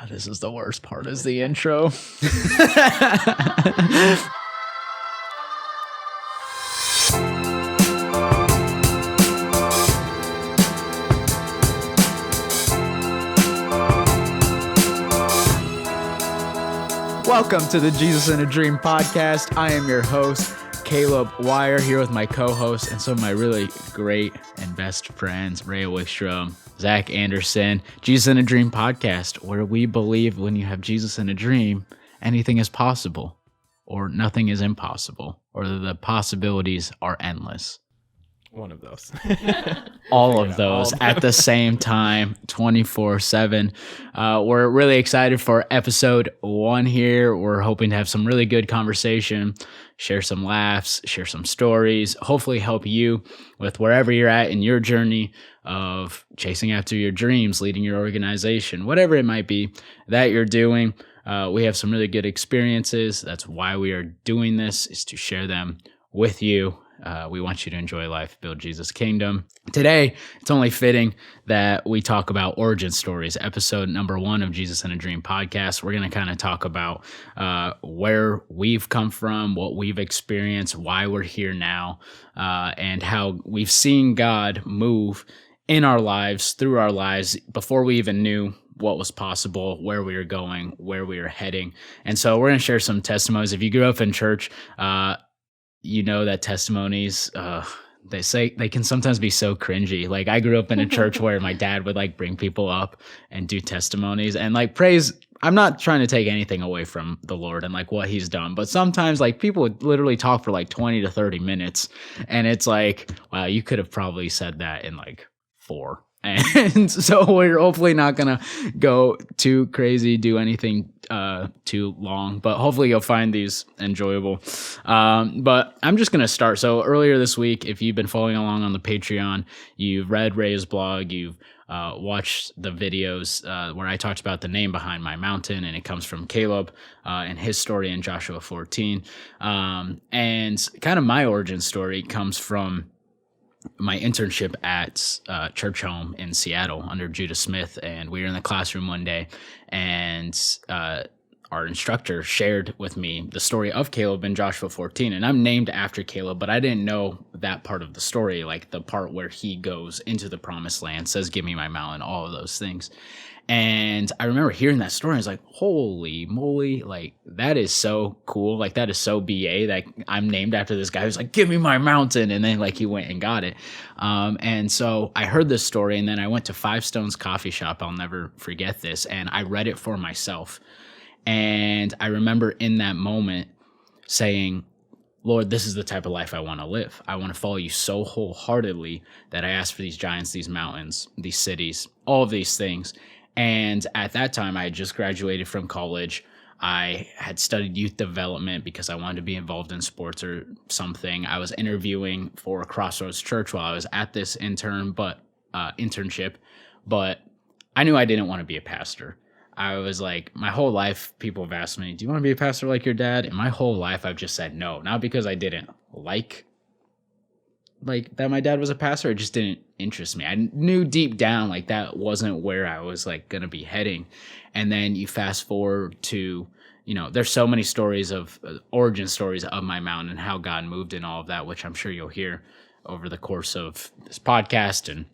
This is the worst part, is the intro. Welcome to the Jesus in a Dream podcast. I am your host, Caleb Wire, here with my co-host and some of my really great and best friends, Ray Wickstrom, Zach Anderson. Jesus in a Dream podcast, where we believe when you have Jesus in a dream, anything is possible, or nothing is impossible, or the possibilities are endless. One of those. All of those at the same time, 24/7. We're really excited for episode 1 here. We're hoping to have some really good conversation, share some laughs, share some stories, hopefully help you with wherever you're at in your journey of chasing after your dreams, leading your organization, whatever it might be that you're doing. We have some really good experiences. That's why we are doing this, is to share them with you. We want you to enjoy life, build Jesus' kingdom. Today, it's only fitting that we talk about origin stories, episode number 1 of Jesus in a Dream podcast. We're going to kind of talk about where we've come from, what we've experienced, why we're here now, and how we've seen God move in our lives, through our lives, before we even knew what was possible, where we were going, where we were heading. And so we're going to share some testimonies. If you grew up in church, you know that testimonies, they say they can sometimes be so cringy. Like, I grew up in a church where my dad would like bring people up and do testimonies and like praise. I'm not trying to take anything away from the Lord and like what he's done, but sometimes like people would literally talk for like 20 to 30 minutes. And it's like, wow, you could have probably said that in like 4. And so we're hopefully not going to go too crazy, do anything too long, but hopefully you'll find these enjoyable. But I'm just going to start. So earlier this week, if you've been following along on the Patreon, you've read Ray's blog, you've watched the videos where I talked about the name behind MyMountain, and it comes from Caleb and his story in Joshua 14. And kind of my origin story comes from my internship at Church Home in Seattle under Judah Smith. And we were in the classroom one day, and our instructor shared with me the story of Caleb in Joshua 14. And I'm named after Caleb, but I didn't know that part of the story, like the part where he goes into the promised land, says, "Give me my mountain," all of those things. And I remember hearing that story. I was like, holy moly, like that is so cool. Like that is so BA that I'm named after this guy who's like, "Give me my mountain." And then like he went and got it. And so I heard this story, and then I went to Five Stones Coffee Shop. I'll never forget this. And I read it for myself. And I remember in that moment saying, "Lord, this is the type of life I want to live. I want to follow you so wholeheartedly that I ask for these giants, these mountains, these cities, all of these things." And at that time, I had just graduated from college. I had studied youth development because I wanted to be involved in sports or something. I was interviewing for Crossroads Church while I was at this internship, but I knew I didn't want to be a pastor. I was like, my whole life, people have asked me, "Do you want to be a pastor like your dad?" And my whole life, I've just said no. Not because I didn't like that my dad was a pastor. It just didn't interest me. I knew deep down like that wasn't where I was like going to be heading. And then you fast forward to, there's so many stories of origin stories of MyMountain and how God moved in all of that, which I'm sure you'll hear over the course of this podcast and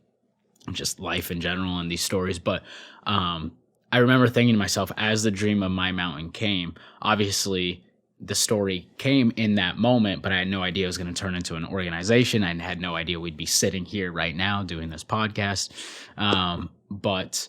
just life in general and these stories. But I remember thinking to myself, as the dream of MyMountain came, obviously the story came in that moment, but I had no idea it was going to turn into an organization. I had no idea we'd be sitting here right now doing this podcast. But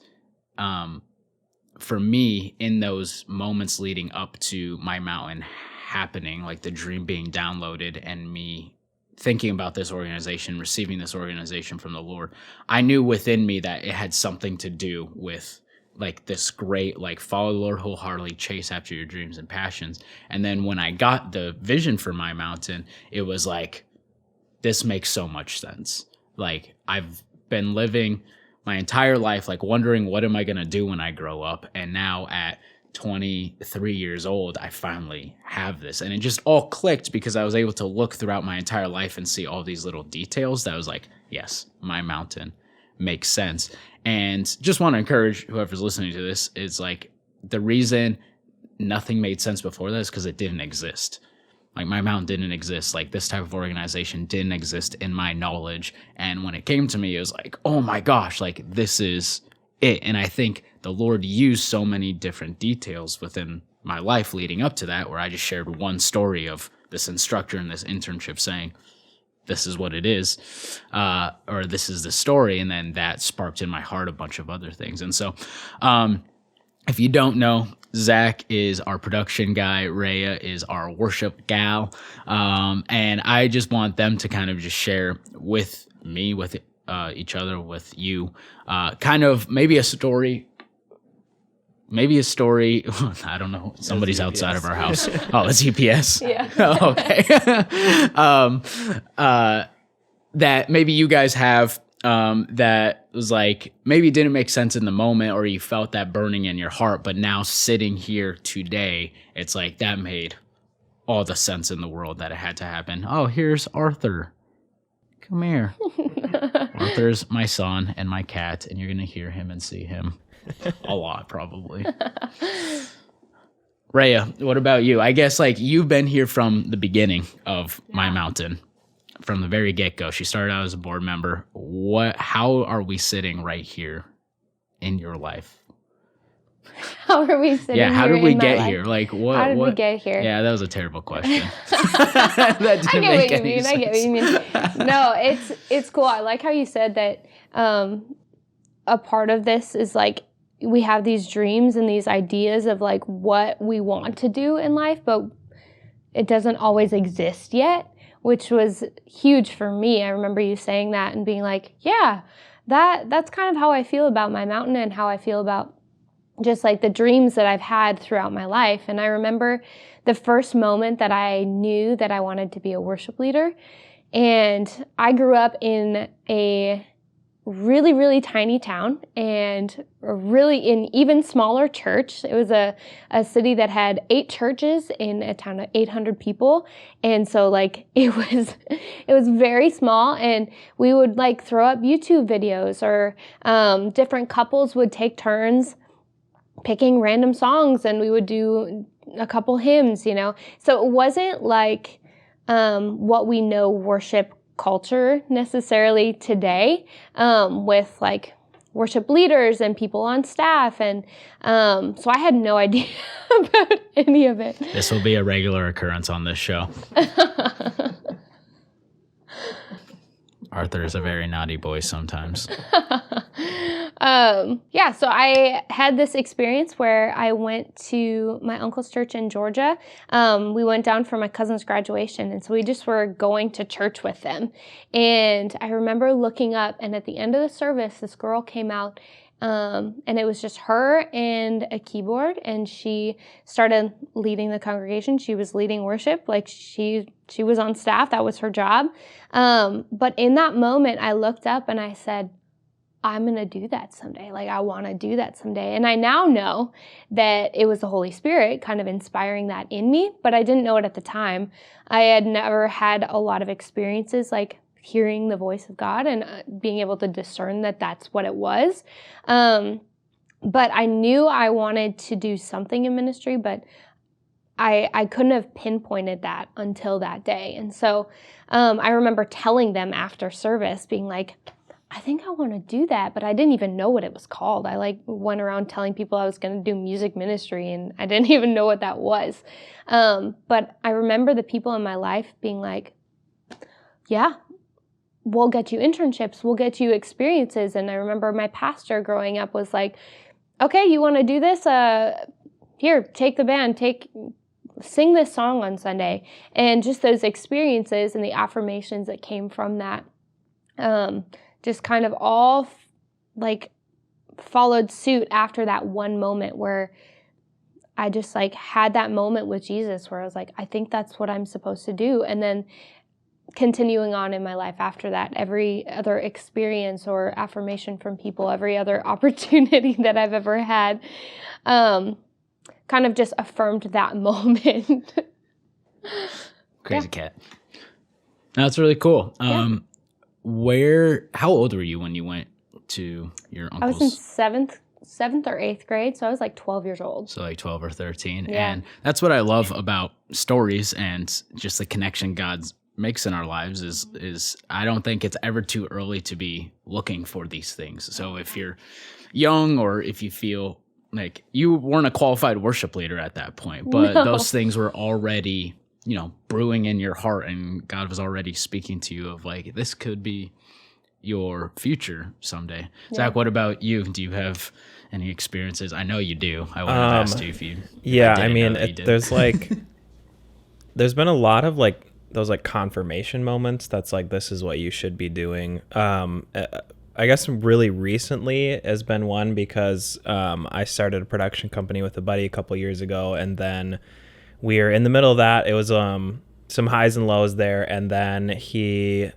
for me, in those moments leading up to MyMountain happening, like the dream being downloaded and me thinking about this organization, receiving this organization from the Lord, I knew within me that it had something to do with like this great, like follow the Lord wholeheartedly, chase after your dreams and passions. And then when I got the vision for MyMountain, it was like, this makes so much sense. Like I've been living my entire life, like wondering, what am I going to do when I grow up? And now at 23 years old, I finally have this. And it just all clicked because I was able to look throughout my entire life and see all these little details that was like, yes, MyMountain makes sense. And just want to encourage whoever's listening to this, is like, the reason nothing made sense before that is because it didn't exist. Like My Mountain didn't exist. Like this type of organization didn't exist in my knowledge. And when it came to me, it was like, oh my gosh, like this is it. And I think the Lord used so many different details within my life leading up to that, where I just shared one story of this instructor in this internship saying, this is what it is, or this is the story. And then that sparked in my heart a bunch of other things. And so if you don't know, Zach is our production guy. Rhea is our worship gal. And I just want them to kind of just share with me, with each other, with you, kind of maybe a story. I don't know. Somebody's outside of our house. Oh, it's UPS. Yeah. Oh, okay. That maybe you guys have that was like maybe didn't make sense in the moment, or you felt that burning in your heart, but now sitting here today, it's like that made all the sense in the world that it had to happen. Oh, here's Arthur. Come here. Arthur's my son and my cat, and you're going to hear him and see him a lot, probably. Rhea, what about you? I guess like you've been here from the beginning of My Mountain, from the very get-go. She started out as a board member. How are we sitting right here in your life? How are we sitting Yeah, how here did we in my get life? here? Like what? How did what? we get here? Yeah, that was a terrible question. That I didn't get make what you any mean. I get what you mean. No, it's cool. I like how you said that a part of this is like we have these dreams and these ideas of like what we want to do in life, but it doesn't always exist yet, which was huge for me. I remember you saying that and being like, yeah, that's kind of how I feel about My Mountain and how I feel about just like the dreams that I've had throughout my life. And I remember the first moment that I knew that I wanted to be a worship leader. And I grew up in a really, really tiny town and really an even smaller church. It was a city that had 8 churches in a town of 800 people. And so like it was very small, and we would like throw up YouTube videos, or different couples would take turns picking random songs, and we would do a couple hymns, you know. So it wasn't like what we know worship culture necessarily today, with like worship leaders and people on staff. And so I had no idea about any of it. This will be a regular occurrence on this show. Arthur is a very naughty boy sometimes. Yeah, so I had this experience where I went to my uncle's church in Georgia. We went down for my cousin's graduation, and so we just were going to church with them. And I remember looking up, and at the end of the service, this girl came out, and it was just her and a keyboard, and she started leading the congregation. She was leading worship, like she was on staff. That was her job. But in that moment, I looked up and I said, I'm going to do that someday. Like, I want to do that someday. And I now know that it was the Holy Spirit kind of inspiring that in me, but I didn't know it at the time. I had never had a lot of experiences like hearing the voice of God and being able to discern that that's what it was. But I knew I wanted to do something in ministry, but I couldn't have pinpointed that until that day. And so I remember telling them after service, being like, I think I want to do that, but I didn't even know what it was called. I like went around telling people I was going to do music ministry, and I didn't even know what that was. But I remember the people in my life being like, yeah, we'll get you internships, we'll get you experiences. And I remember my pastor growing up was like, okay, you want to do this? Here, take the band, sing this song on Sunday. And just those experiences and the affirmations that came from that, just kind of all like followed suit after that one moment where I just like had that moment with Jesus where I was like, I think that's what I'm supposed to do. And then continuing on in my life after that, every other experience or affirmation from people, every other opportunity that I've ever had, kind of just affirmed that moment. Crazy cat. That's really cool. How old were you when you went to your uncle's? I was in 7th or 8th grade. So I was like 12 years old. So like 12 or 13. Yeah. And that's what I love about stories and just the connection God makes in our lives is I don't think it's ever too early to be looking for these things. So if you're young or if you feel like you weren't a qualified worship leader at that point, but No. those things were already, brewing in your heart, and God was already speaking to you of like, this could be your future someday. Yeah. Zach, what about you? Do you have any experiences? I know you do. I would have asked you if you. Yeah, I mean, there's like, there's been a lot of like those like confirmation moments. That's like, this is what you should be doing. I guess really recently has been one because I started a production company with a buddy a couple years ago, and then we were in the middle of that. It was some highs and lows there, and then he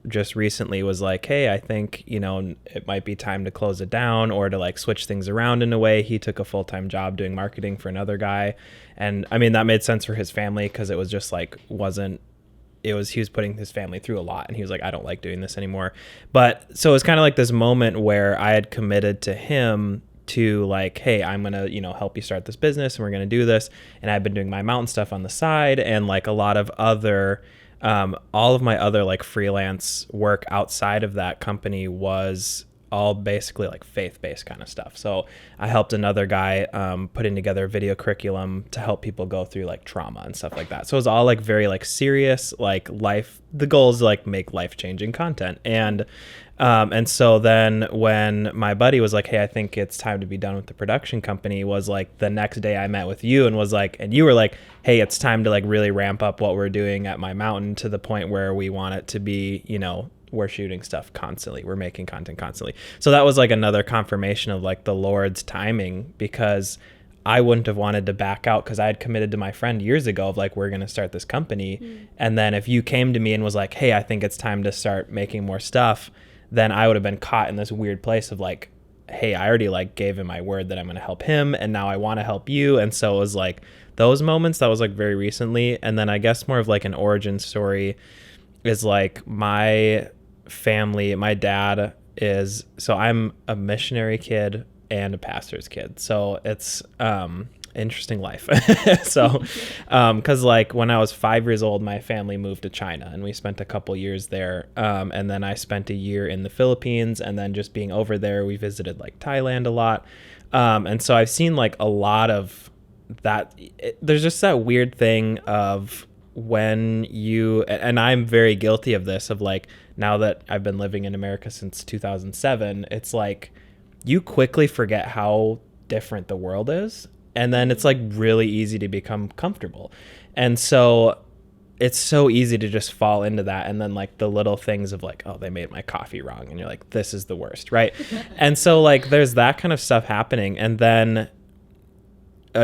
just recently was like, hey, I think, it might be time to close it down or to like switch things around in a way. He took a full-time job doing marketing for another guy. And I mean, that made sense for his family because it was just like, he was putting his family through a lot, and he was like, I don't like doing this anymore. But so it was kind of like this moment where I had committed to him to like, hey, I'm going to, help you start this business and we're going to do this. And I've been doing MyMountain stuff on the side, and like a lot of other all of my other like freelance work outside of that company was all basically like faith-based kind of stuff. So I helped another guy putting together a video curriculum to help people go through like trauma and stuff like that. So it was all like very like serious, like life. The goal is to like make life-changing content. And so then when my buddy was like, hey, I think it's time to be done with the production company, was like the next day I met with you and was like, and you were like, hey, it's time to like really ramp up what we're doing at MyMountain to the point where we want it to be, we're shooting stuff constantly. We're making content constantly. So that was like another confirmation of like the Lord's timing, because I wouldn't have wanted to back out because I had committed to my friend years ago of like, we're going to start this company. And then if you came to me and was like, hey, I think it's time to start making more stuff, then I would have been caught in this weird place of like, hey, I already like gave him my word that I'm going to help him, and now I want to help you. And so it was like those moments, that was like very recently. And then I guess more of like an origin story is like my family, my dad is, so I'm a missionary kid and a pastor's kid. So it's interesting life. So because like when I was 5 years old, my family moved to China and we spent a couple years there, and then I spent a year in the Philippines, and then just being over there we visited like Thailand a lot, and so I've seen like a lot of that. There's just that weird thing of when you, and I'm very guilty of this, of like, now that I've been living in America since 2007, it's like you quickly forget how different the world is. And then it's like really easy to become comfortable. And so it's so easy to just fall into that. And then like the little things of like, oh, they made my coffee wrong. And you're like, this is the worst. Right. And so like there's that kind of stuff happening. And then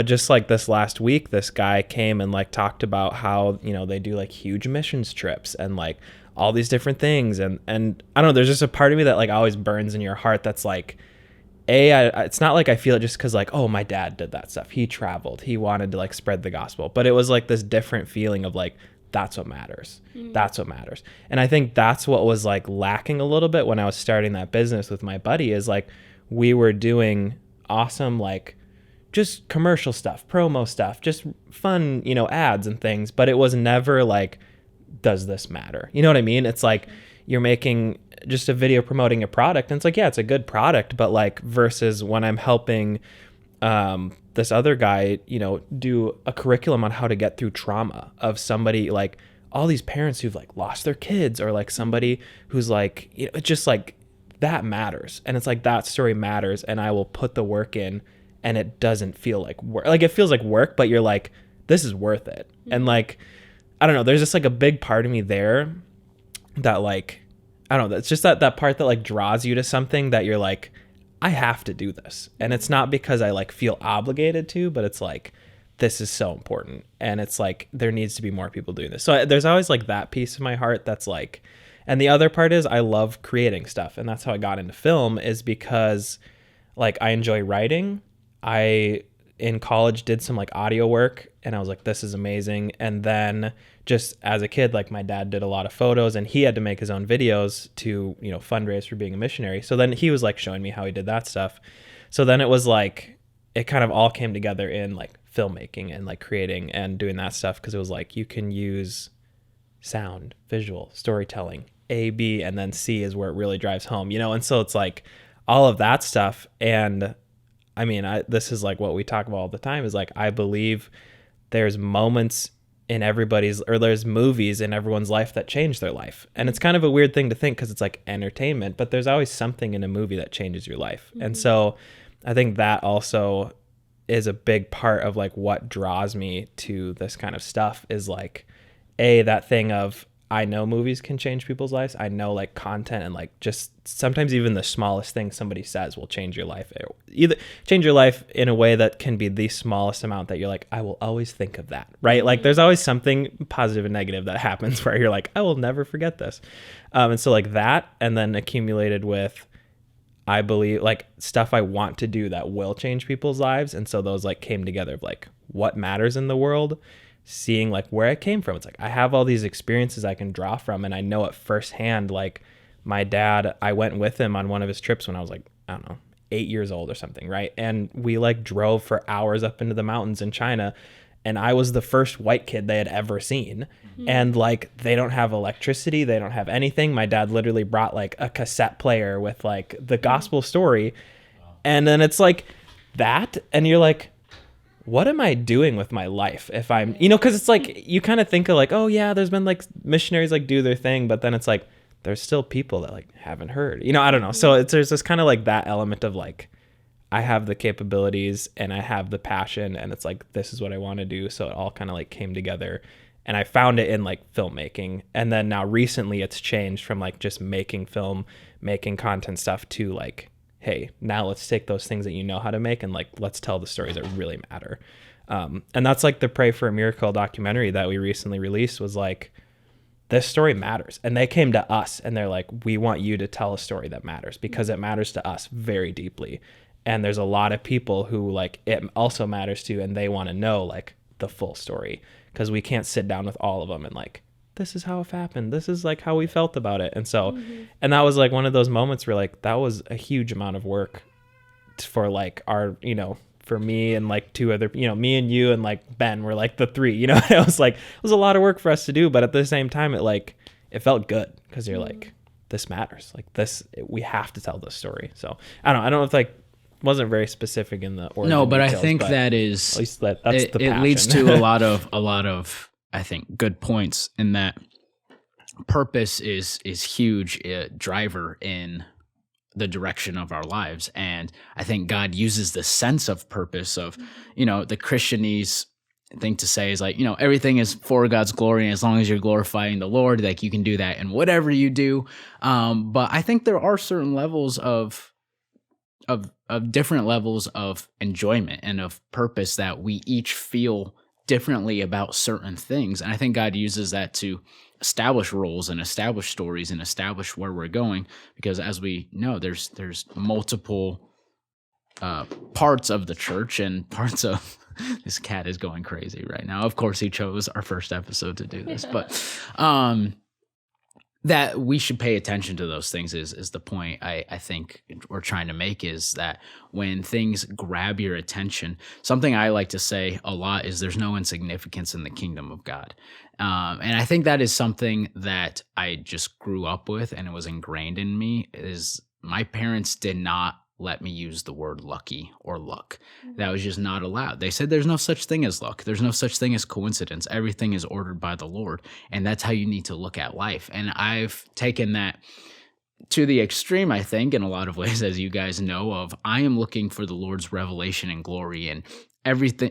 just like this last week, this guy came and like talked about how, they do like huge missions trips and like all these different things. And I don't know, there's just a part of me that like always burns in your heart. That's like, it's not like I feel it just because like, oh, my dad did that stuff. He traveled. He wanted to like spread the gospel. But it was like this different feeling of like, that's what matters. That's what matters. And I think that's what was like lacking a little bit when I was starting that business with my buddy, is like we were doing awesome, like just commercial stuff, promo stuff, just fun, ads and things. But it was never like, does this matter? You know what I mean? It's like you're making just a video promoting a product, and it's like, yeah, it's a good product, but like versus when I'm helping this other guy, do a curriculum on how to get through trauma of somebody, like all these parents who've like lost their kids, or like somebody who's like, it's just like that matters. And it's like that story matters, and I will put the work in, and it doesn't feel like work. Like it feels like work, but you're like, this is worth it. And like, I don't know, there's just like a big part of me there that like, I don't know, it's just that part that like draws you to something that you're like, I have to do this. And it's not because I like feel obligated to, but it's like, this is so important. And it's like, there needs to be more people doing this. So there's always like that piece of my heart that's like, and the other part is I love creating stuff. And that's how I got into film, is because like I enjoy writing. I in college did some like audio work, and I was like, this is amazing. And then just as a kid, like my dad did a lot of photos, and he had to make his own videos to, fundraise for being a missionary. So then he was like showing me how he did that stuff. So then it was like, it kind of all came together in like filmmaking and like creating and doing that stuff. Cause it was like, you can use sound, visual, storytelling, A, B, and then C is where it really drives home, you know? And so it's like all of that stuff. And I mean, this is like what we talk about all the time is like, I believe there's moments in everybody's, or there's movies in everyone's life that change their life. And it's kind of a weird thing to think because it's like entertainment, but there's always something in a movie that changes your life. Mm-hmm. And so I think that also is a big part of like what draws me to this kind of stuff is like, that thing of, I know movies can change people's lives. I know like content and like just sometimes even the smallest thing somebody says will change your life. Either change your life in a way that can be the smallest amount that you're like, I will always think of that, right? Like there's always something positive and negative that happens where you're like, I will never forget this. And so like that, and then accumulated with, I believe like stuff I want to do that will change people's lives. And so those like came together of like what matters in the world, seeing like where it came from. It's like I have all these experiences I can draw from, and I know it firsthand. Like my dad, I went with him on one of his trips when I was like, I don't know, 8 years old or something, right? And we like drove for hours up into the mountains in China, and I was the first white kid they had ever seen. Mm-hmm. And like they don't have electricity, they don't have anything. My dad literally brought like a cassette player with like the gospel story. And then it's like that, and you're like, what am I doing with my life if I'm, you know, because it's like you kind of think of like, oh yeah, there's been like missionaries like do their thing, but then it's like there's still people that like haven't heard, you know, I don't know. So there's this kind of like that element of like I have the capabilities and I have the passion, and it's like this is what I want to do. So it all kind of like came together, and I found it in like filmmaking. And then now recently it's changed from like just making film, making content stuff to like, hey, now let's take those things that you know how to make and like let's tell the stories that really matter. And that's like the Pray for a Miracle documentary that we recently released was like, this story matters. And they came to us and they're like, we want you to tell a story that matters because it matters to us very deeply. And there's a lot of people who like it also matters to, and they want to know like the full story, because we can't sit down with all of them and like, this is how it happened. This is like how we felt about it. And so, and that was like one of those moments where like, that was a huge amount of work for like our, you know, for me and like two other, you know, me and you and like Ben were like the three, you know, it was like, it was a lot of work for us to do, but at the same time, it felt good because you're like, this matters. Like this, we have to tell this story. So I don't know if like, wasn't very specific in the origin. No, but details, I think but that is, at least that's the passion. It leads to a lot of, I think, good points in that purpose is huge driver in the direction of our lives. And I think God uses the sense of purpose of, you know, the Christianese thing to say is like, you know, everything is for God's glory. And as long as you're glorifying the Lord, like you can do that in whatever you do. But I think there are certain levels of different levels of enjoyment and of purpose that we each feel differently about certain things. And I think God uses that to establish roles and establish stories and establish where we're going, because as we know, there's multiple parts of the church and parts of this cat is going crazy right now. Of course, he chose our first episode to do this, but that we should pay attention to those things is the point I think we're trying to make, is that when things grab your attention, something I like to say a lot is there's no insignificance in the kingdom of God. And I think that is something that I just grew up with, and it was ingrained in me. Is my parents did not let me use the word lucky or luck. That was just not allowed. They said there's no such thing as luck. There's no such thing as coincidence. Everything is ordered by the Lord. And that's how you need to look at life. And I've taken that to the extreme, I think, in a lot of ways, as you guys know, of I am looking for the Lord's revelation and glory in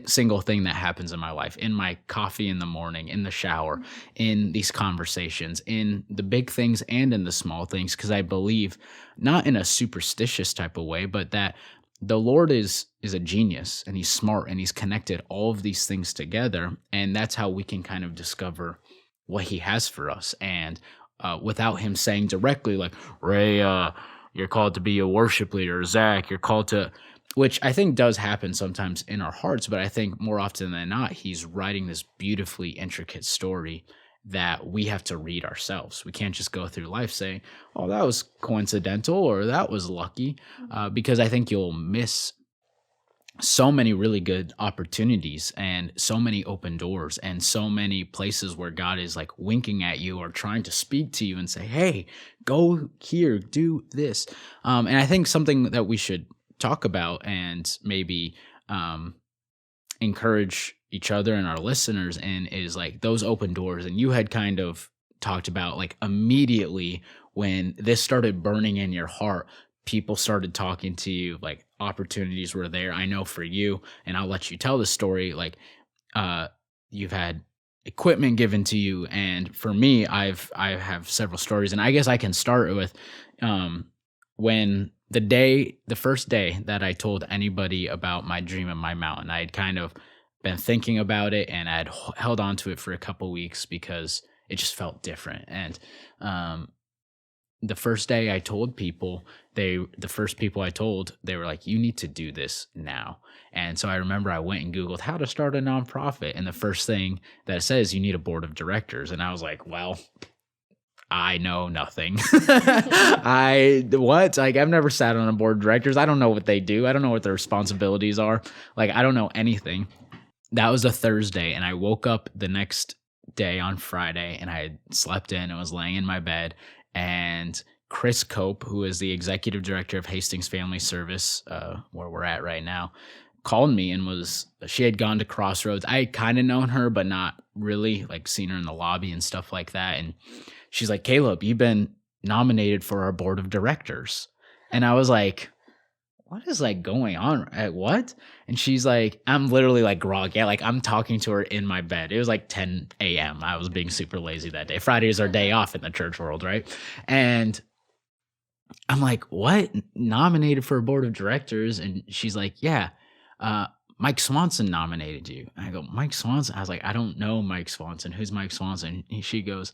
single thing that happens in my life, in my coffee in the morning, in the shower, in these conversations, in the big things and in the small things, because I believe, not in a superstitious type of way, but that the Lord is a genius, and he's smart, and he's connected all of these things together, and that's how we can kind of discover what he has for us. And without him saying directly, like, Ray, you're called to be a worship leader, Zach, you're called to... Which I think does happen sometimes in our hearts, but I think more often than not, he's writing this beautifully intricate story that we have to read ourselves. We can't just go through life saying, oh, that was coincidental or that was lucky, because I think you'll miss so many really good opportunities and so many open doors and so many places where God is like winking at you or trying to speak to you and say, hey, go here, do this. And I think something that we should talk about and maybe encourage each other and our listeners in is like those open doors. And you had kind of talked about like immediately when this started burning in your heart, people started talking to you, like opportunities were there. I know for you, and I'll let you tell the story, like you've had equipment given to you. And for me, I have several stories, and I guess I can start with when the first day that I told anybody about my dream of my mountain. I had kind of been thinking about it, and I had held on to it for a couple weeks because it just felt different. And the first day I told people, the first people I told, they were like, you need to do this now. And so I remember I went and Googled how to start a nonprofit. And the first thing that it says, you need a board of directors. And I was like, well, I know nothing. Like, I've never sat on a board of directors. I don't know what they do. I don't know what their responsibilities are. Like, I don't know anything. That was a Thursday. And I woke up the next day on Friday, and I had slept in and was laying in my bed. And Chris Cope, who is the executive director of Hastings Family Service, where we're at right now, called me and she had gone to Crossroads. I had kind of known her, but not really, like seen her in the lobby and stuff like that. And she's like, Caleb, you've been nominated for our board of directors. And I was like, what is like going on? What? And she's like, I'm literally like groggy. Like I'm talking to her in my bed. It was like 10 a.m. I was being super lazy that day. Friday is our day off in the church world, right? And I'm like, what? Nominated for a board of directors? And she's like, yeah, Mike Swanson nominated you. And I go, Mike Swanson? I was like, I don't know Mike Swanson. Who's Mike Swanson? And she goes,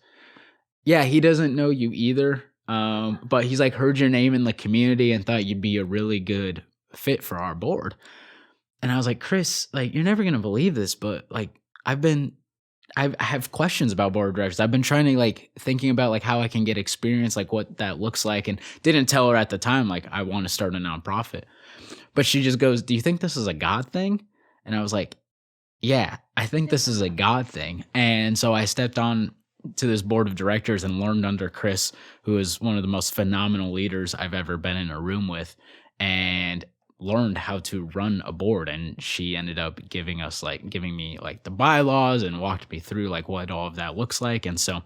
yeah, he doesn't know you either. But he's like heard your name in the community and thought you'd be a really good fit for our board. And I was like, Chris, like, you're never going to believe this, but like, I have questions about board of directors. I've been trying to like thinking about like how I can get experience, like what that looks like. And didn't tell her at the time, like I want to start a nonprofit, but she just goes, do you think this is a God thing? And I was like, yeah, I think this is a God thing. And so I stepped on to this board of directors and learned under Chris, who is one of the most phenomenal leaders I've ever been in a room with, and learned how to run a board. And she ended up giving me like the bylaws and walked me through like what all of that looks like. And so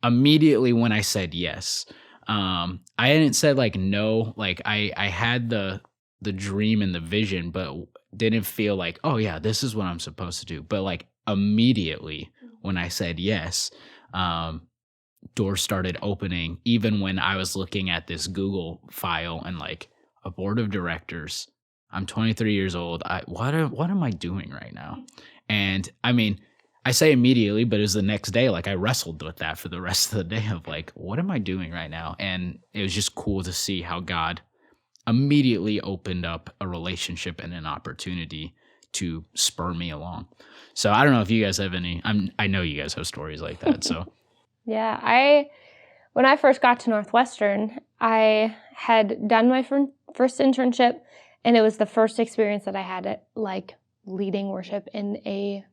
immediately when I said yes, I hadn't said like no, like I had the dream and the vision, but didn't feel like, oh yeah, this is what I'm supposed to do. But like immediately when I said yes, doors started opening, even when I was looking at this Google file and like a board of directors. I'm 23 years old. What am I doing right now? And I mean, I say immediately, but it was the next day. Like I wrestled with that for the rest of the day of like, what am I doing right now? And it was just cool to see how God immediately opened up a relationship and an opportunity to spur me along. So I don't know if you guys have any, I know you guys have stories like that. So yeah, when I first got to Northwestern, I had done my first internship, and it was the first experience that I had at like leading worship in a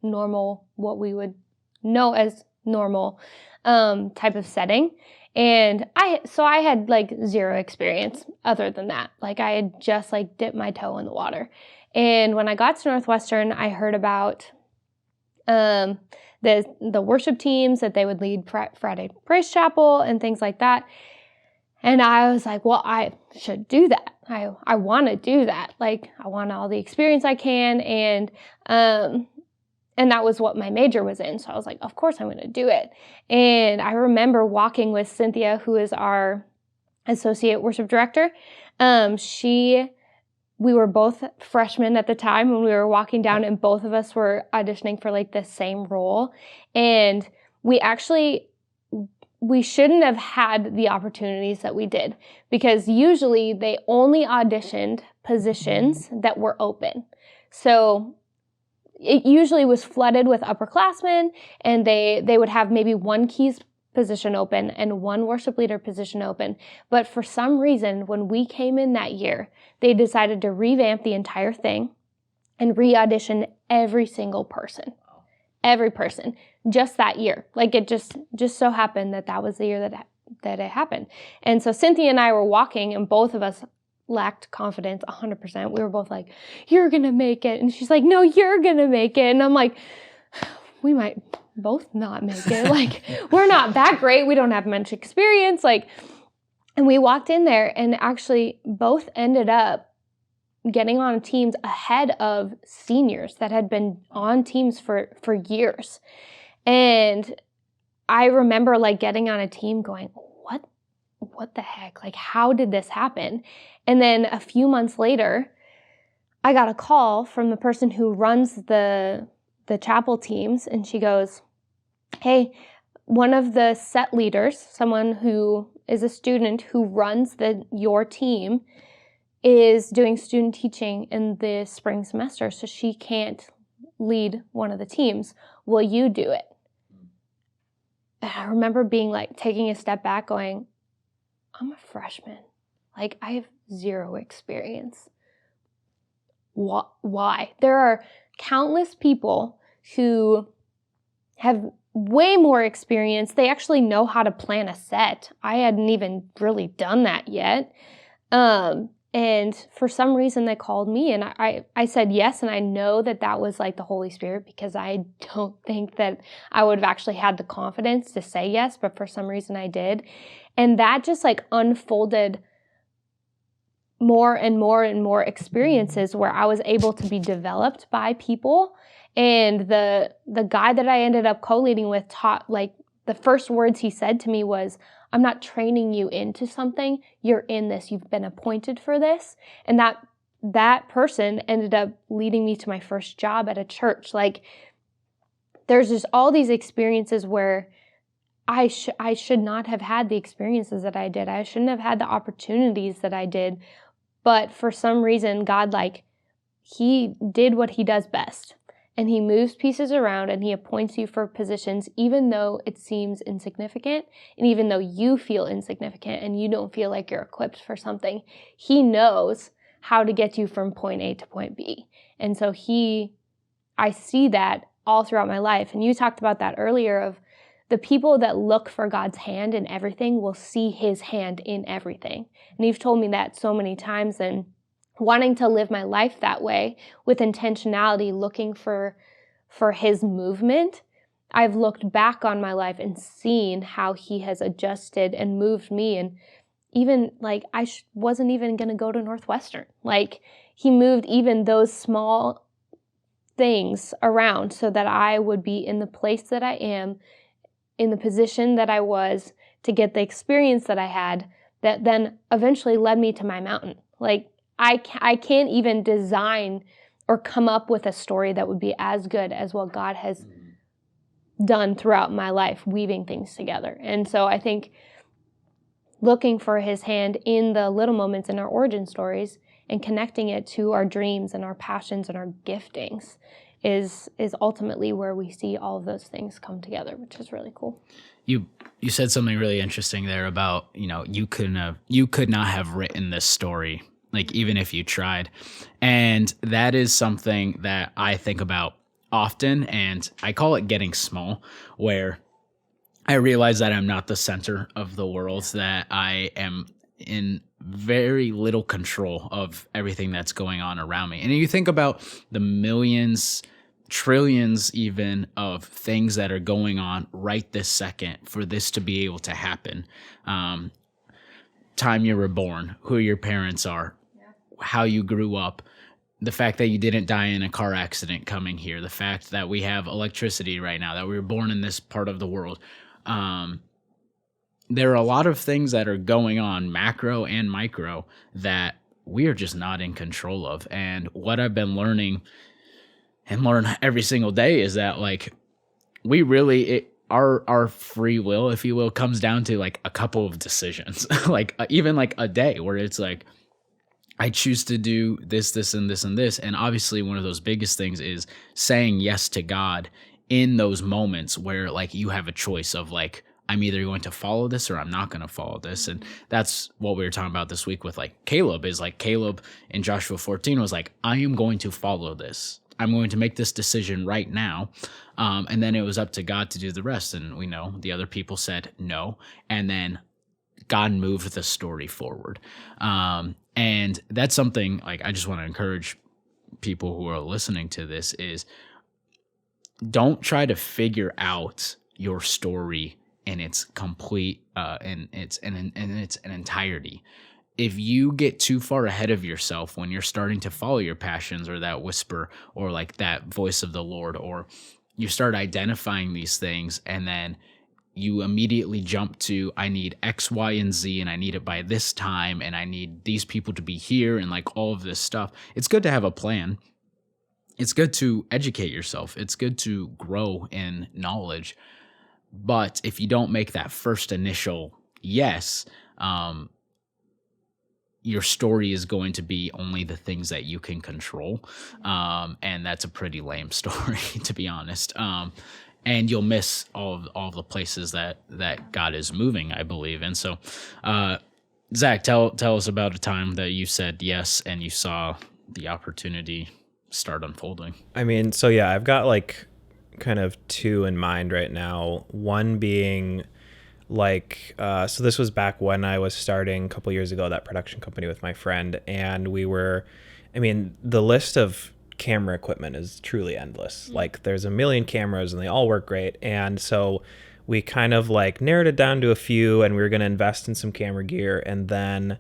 normal, what we would know as normal type of setting. And I had like zero experience other than that. Like I had just like dipped my toe in the water. And when I got to Northwestern, I heard about the worship teams that they would lead Friday Praise Chapel and things like that. And I was like, well, I should do that. I want to do that. Like I want all the experience I can. And that was what my major was in. So I was like, of course I'm going to do it. And I remember walking with Cynthia, who is our associate worship director. We were both freshmen at the time when we were walking down, and both of us were auditioning for like the same role. And we shouldn't have had the opportunities that we did, because usually they only auditioned positions that were open. So it usually was flooded with upperclassmen, and they would have maybe one keys position open and one worship leader position open. But for some reason, when we came in that year, they decided to revamp the entire thing and re-audition every single person. Every person, just that year. Like it just so happened that was the year that it happened. And so Cynthia and I were walking, and both of us lacked confidence 100%. We were both like, "You're gonna make it," and she's like, "No, you're gonna make it." And I'm like, "We might both not make it. Like, we're not that great. We don't have much experience." Like, and we walked in there, and actually both ended up getting on teams ahead of seniors that had been on teams for years. And I remember like getting on a team going, what the heck? Like, how did this happen? And then a few months later, I got a call from the person who runs the chapel teams, and she goes, "Hey, one of the set leaders, someone who is a student who runs your team, is doing student teaching in the spring semester, so she can't lead one of the teams. Will you do it?" And I remember being like, taking a step back going, I'm a freshman. Like, I have zero experience. Why? There are countless people who have way more experience. They actually know how to plan a set. I hadn't even really done that yet. And for some reason they called me, and I said yes, and I know that was like the Holy Spirit, because I don't think that I would have actually had the confidence to say yes, but for some reason I did. And that just like unfolded more and more and more experiences where I was able to be developed by people. And the guy that I ended up co-leading with taught, like, the first words he said to me was, "I'm not training you into something. You're in this. You've been appointed for this." And that person ended up leading me to my first job at a church. Like, there's just all these experiences where I should not have had the experiences that I did. I shouldn't have had the opportunities that I did. But for some reason, God, like, he did what he does best. And he moves pieces around, and he appoints you for positions, even though it seems insignificant, and even though you feel insignificant and you don't feel like you're equipped for something. He knows how to get you from point A to point B. And so I see that all throughout my life. And you talked about that earlier, of the people that look for God's hand in everything will see his hand in everything. And you've told me that so many times, and wanting to live my life that way with intentionality, looking for his movement, I've looked back on my life and seen how he has adjusted and moved me. And even like I wasn't even going to go to Northwestern. Like, he moved even those small things around so that I would be in the place that I am, in the position that I was, to get the experience that I had, that then eventually led me to MyMountain. Like, I can't even design or come up with a story that would be as good as what God has done throughout my life, weaving things together. And so I think looking for his hand in the little moments in our origin stories and connecting it to our dreams and our passions and our giftings is ultimately where we see all of those things come together, which is really cool. You said something really interesting there about, you could not have written this story, like, even if you tried. And that is something that I think about often, and I call it getting small, where I realize that I'm not the center of the world, that I am in very little control of everything that's going on around me. And you think about the millions, trillions even, of things that are going on right this second for this to be able to happen. Time you were born, who your parents are, how you grew up, the fact that you didn't die in a car accident coming here, the fact that we have electricity right now, that we were born in this part of the world. There are a lot of things that are going on, macro and micro, that we are just not in control of. And what I've been learning and learn every single day is that, like, we really, our free will, if you will, comes down to like a couple of decisions, like even like a day where it's like, I choose to do this, this, and this, and this. And obviously, one of those biggest things is saying yes to God in those moments where like you have a choice of like, I'm either going to follow this or I'm not going to follow this. And that's what we were talking about this week with like Caleb, is like Caleb in Joshua 14 was like, I am going to follow this. I'm going to make this decision right now. And then it was up to God to do the rest. And we know the other people said no. And then God moved the story forward. And that's something like I just want to encourage people who are listening to this is don't try to figure out your story in its complete in its entirety. If you get too far ahead of yourself when you're starting to follow your passions or that whisper or like that voice of the Lord, or you start identifying these things and then you immediately jump to, I need X, Y, and Z, and I need it by this time, and I need these people to be here, and like all of this stuff. It's good to have a plan. It's good to educate yourself. It's good to grow in knowledge. But if you don't make that first initial yes, your story is going to be only the things that you can control. And that's a pretty lame story, to be honest. And you'll miss all the places that God is moving, I believe. And so, Zach, tell us about a time that you said yes and you saw the opportunity start unfolding. I mean, so yeah, I've got like kind of two in mind right now. One being like, so this was back when I was starting a couple years ago, that production company with my friend. And the list of camera equipment is truly endless. Like there's a million cameras and they all work great. And so we kind of like narrowed it down to a few, and we were going to invest in some camera gear. And then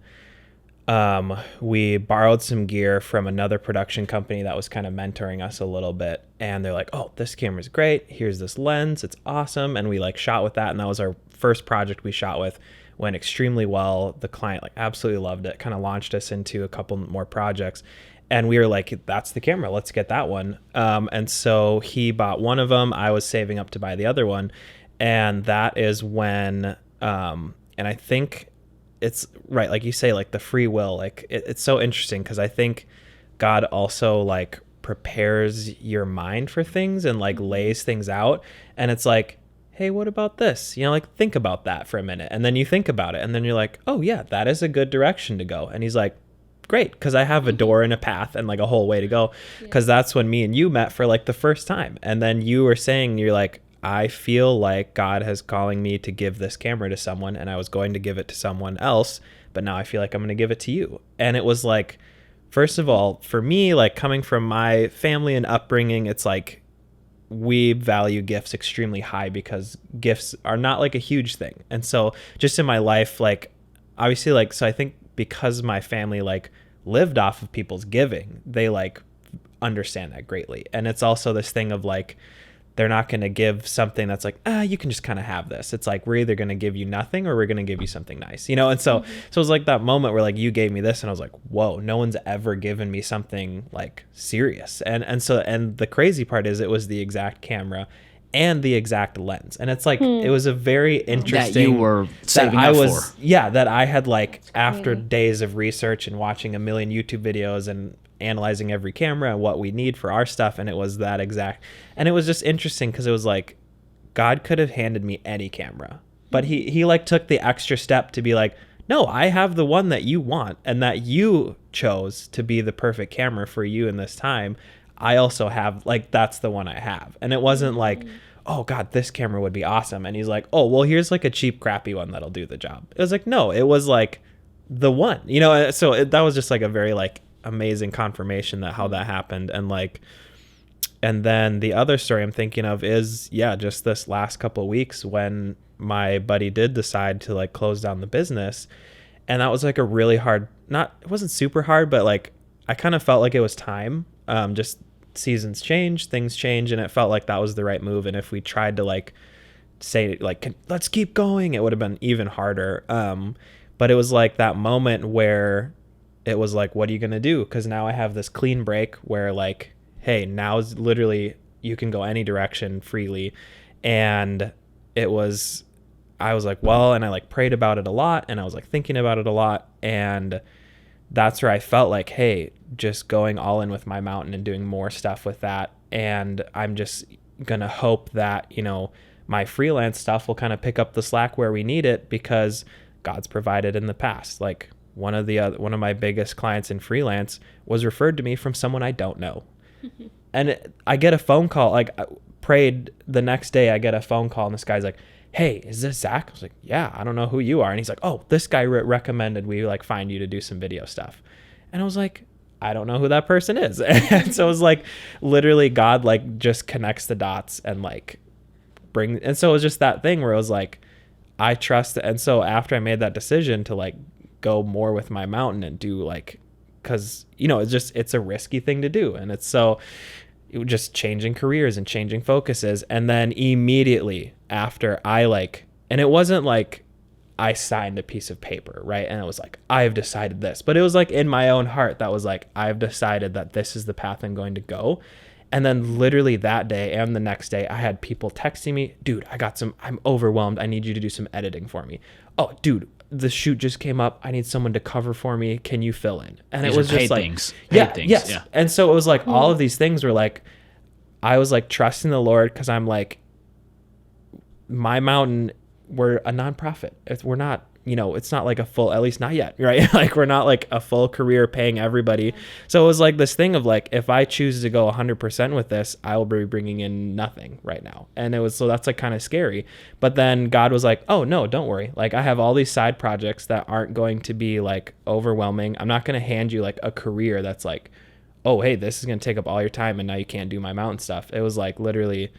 we borrowed some gear from another production company that was kind of mentoring us a little bit. And they're like, oh, this camera's great. Here's this lens. It's awesome. And we like shot with that. And that was our first project we shot with. Went extremely well. The client like absolutely loved it. Kind of launched us into a couple more projects. And we were like, that's the camera. Let's get that one. And so he bought one of them. I was saving up to buy the other one. And that is when, and I think it's right, like you say, like the free will, like it's so interesting because I think God also like prepares your mind for things and like lays things out. And it's like, hey, what about this? Like think about that for a minute. And then you think about it. And then you're like, oh yeah, that is a good direction to go. And he's like, great, because I have a door and a path and like a whole way to go. Because that's when me and you met for like the first time. And then you were saying, you're like, I feel like God has calling me to give this camera to someone, and I was going to give it to someone else, but now I feel like I'm going to give it to you. And it was like, first of all, for me, like coming from my family and upbringing, it's like we value gifts extremely high because gifts are not like a huge thing. And so just in my life, like obviously, like, so I think because my family like lived off of people's giving, they like understand that greatly. And it's also this thing of like, they're not going to give something that's like, you can just kind of have this. It's like, we're either going to give you nothing or we're going to give you something nice, And so, so it was like that moment where like you gave me this and I was like, whoa, no one's ever given me something like serious. And so the crazy part is it was the exact camera and the exact lens. And it's like, it was a very interesting that you were saving up for. Yeah, that I had like after days of research and watching a million YouTube videos and analyzing every camera and what we need for our stuff. And it was that exact, and it was just interesting because it was like, God could have handed me any camera, but he like took the extra step to be like, no, I have the one that you want and that you chose to be the perfect camera for you in this time. I also have, like, that's the one I have. And it wasn't like, oh God, this camera would be awesome. And he's like, oh, well, here's like a cheap, crappy one that'll do the job. It was like, no, it was like the one, so that was just like a very like amazing confirmation that how that happened. And like, and then the other story I'm thinking of is, just this last couple of weeks when my buddy did decide to like close down the business. And that was like a really hard, it wasn't super hard, but like, I kind of felt like it was time. Just seasons change, things change. And it felt like that was the right move. And if we tried to like say like, let's keep going, it would have been even harder. But it was like that moment where it was like, what are you going to do? Because now I have this clean break where like, hey, now is literally you can go any direction freely. And I was like, well, and I like prayed about it a lot and I was like thinking about it a lot. And that's where I felt like, hey, just going all in with MyMountain and doing more stuff with that. And I'm just going to hope that, my freelance stuff will kind of pick up the slack where we need it, because God's provided in the past. Like one of my biggest clients in freelance was referred to me from someone I don't know. And I get a phone call, like I prayed the next day, I get a phone call and this guy's like, hey, is this Zach? I was like, yeah, I don't know who you are. And he's like, oh, this guy recommended we like find you to do some video stuff. And I was like, I don't know who that person is. And so it was like literally God like just connects the dots and like and so it was just that thing where it was like, I trust. And so after I made that decision to like go more with MyMountain and do like, cause it's a risky thing to do. And it's so it was just changing careers and changing focuses. And then immediately after and it wasn't like I signed a piece of paper, right? And it was like, I've decided this, but it was like in my own heart that was like, I've decided that this is the path I'm going to go. And then literally that day and the next day, I had people texting me, dude, I'm overwhelmed. I need you to do some editing for me. Oh, dude, the shoot just came up. I need someone to cover for me. Can you fill in? And These it was just like, things. Yes. Yeah. And so it was like all of these things were like, I was like trusting the Lord, because I'm like, MyMountain, we're a nonprofit. We're not, it's not like a full, at least not yet, right? Like we're not like a full career paying everybody. So it was like this thing of like, if I choose to go 100% with this, I will be bringing in nothing right now. And so that's like kind of scary. But then God was like, oh no, don't worry. Like I have all these side projects that aren't going to be like overwhelming. I'm not going to hand you like a career that's like, oh, hey, this is going to take up all your time and now you can't do MyMountain stuff. It was like literally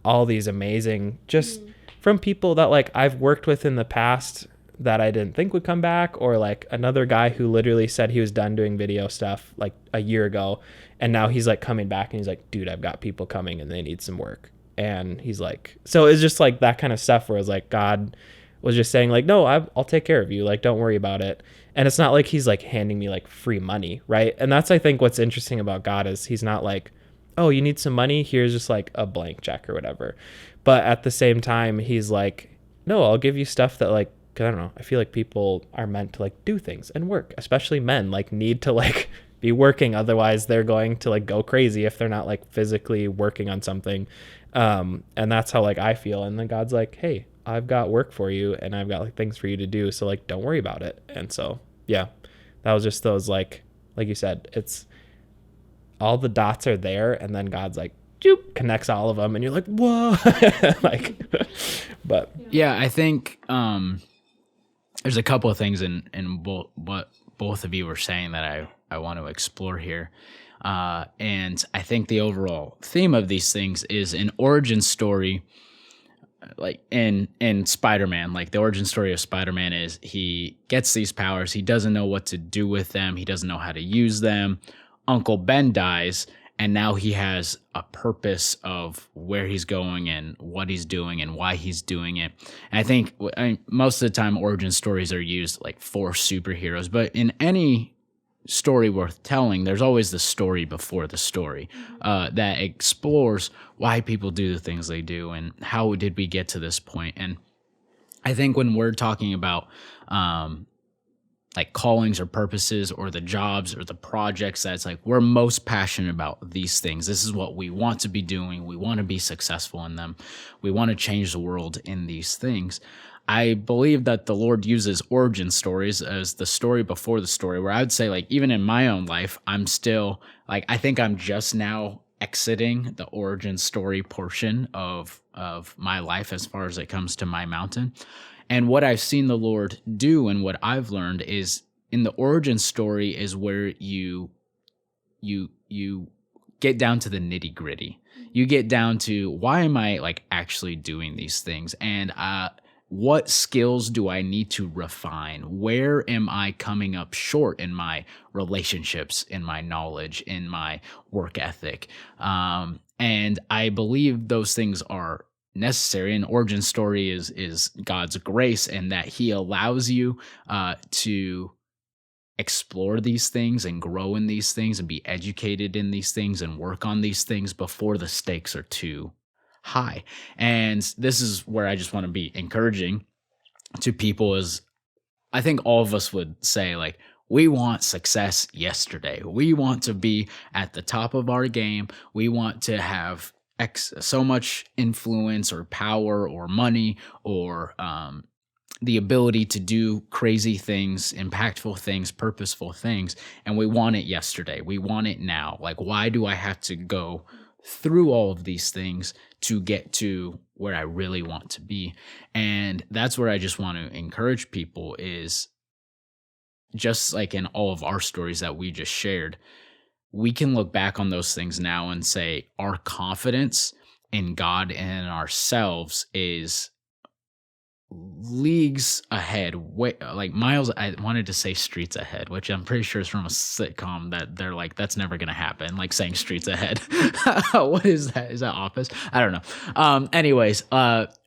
all these amazing, just from people that like I've worked with in the past that I didn't think would come back, or like another guy who literally said he was done doing video stuff like a year ago, and now he's like coming back and he's like, dude, I've got people coming and they need some work. And he's like, so it's just like that kind of stuff where it's like God was just saying like, no, I'll take care of you, like don't worry about it. And it's not like he's like handing me like free money, right? And that's I think what's interesting about God is he's not like, oh, you need some money, here's just like a blank check or whatever. But at the same time, he's like, no, I'll give you stuff that like, cause I don't know, I feel like people are meant to like do things and work, especially men like need to like be working. Otherwise they're going to like go crazy if they're not like physically working on something. And that's how like I feel. And then God's like, hey, I've got work for you and I've got like things for you to do. So like, don't worry about it. And so, yeah, that was just those like you said, it's all the dots are there. And then God's like, connects all of them and you're like, whoa. Like, but yeah, I think there's a couple of things in what both of you were saying that I want to explore here. And I think the overall theme of these things is an origin story. Like in Spider-Man, like the origin story of Spider-Man is he gets these powers. He doesn't know what to do with them. He doesn't know how to use them. Uncle Ben dies. And now he has a purpose of where he's going and what he's doing and why he's doing it. And I think most of the time origin stories are used like for superheroes, but in any story worth telling, there's always the story before the story that explores why people do the things they do and how did we get to this point. And I think when we're talking about like callings or purposes or the jobs or the projects that's like we're most passionate about these things. This is what we want to be doing. We want to be successful in them. We want to change the world in these things. I believe that the Lord uses origin stories as the story before the story, where I would say like even in my own life, I'm still like, I think I'm just now exiting the origin story portion of my life as far as it comes to MyMountain. And what I've seen the Lord do and what I've learned is in the origin story is where you get down to the nitty gritty. You get down to why am I like actually doing these things? And what skills do I need to refine? Where am I coming up short in my relationships, in my knowledge, in my work ethic? And I believe those things are necessary. An origin story is God's grace, and that he allows you to explore these things and grow in these things and be educated in these things and work on these things before the stakes are too high. And this is where I just want to be encouraging to people is I think all of us would say like, We want success yesterday. We want to be at the top of our game. We want to have so much influence or power or money or the ability to do crazy things, impactful things, purposeful things. And we want it yesterday. We want it now. Like, why do I have to go through all of these things to get to where I really want to be? And that's where I just want to encourage people is, just like in all of our stories that we just shared, we can look back on those things now and say our confidence in God and in ourselves is leagues ahead, like miles. I wanted to say streets ahead, which I'm pretty sure is from a sitcom that they're like, that's never gonna happen, like saying streets ahead. What is that? Is that Office? I don't know. Anyways,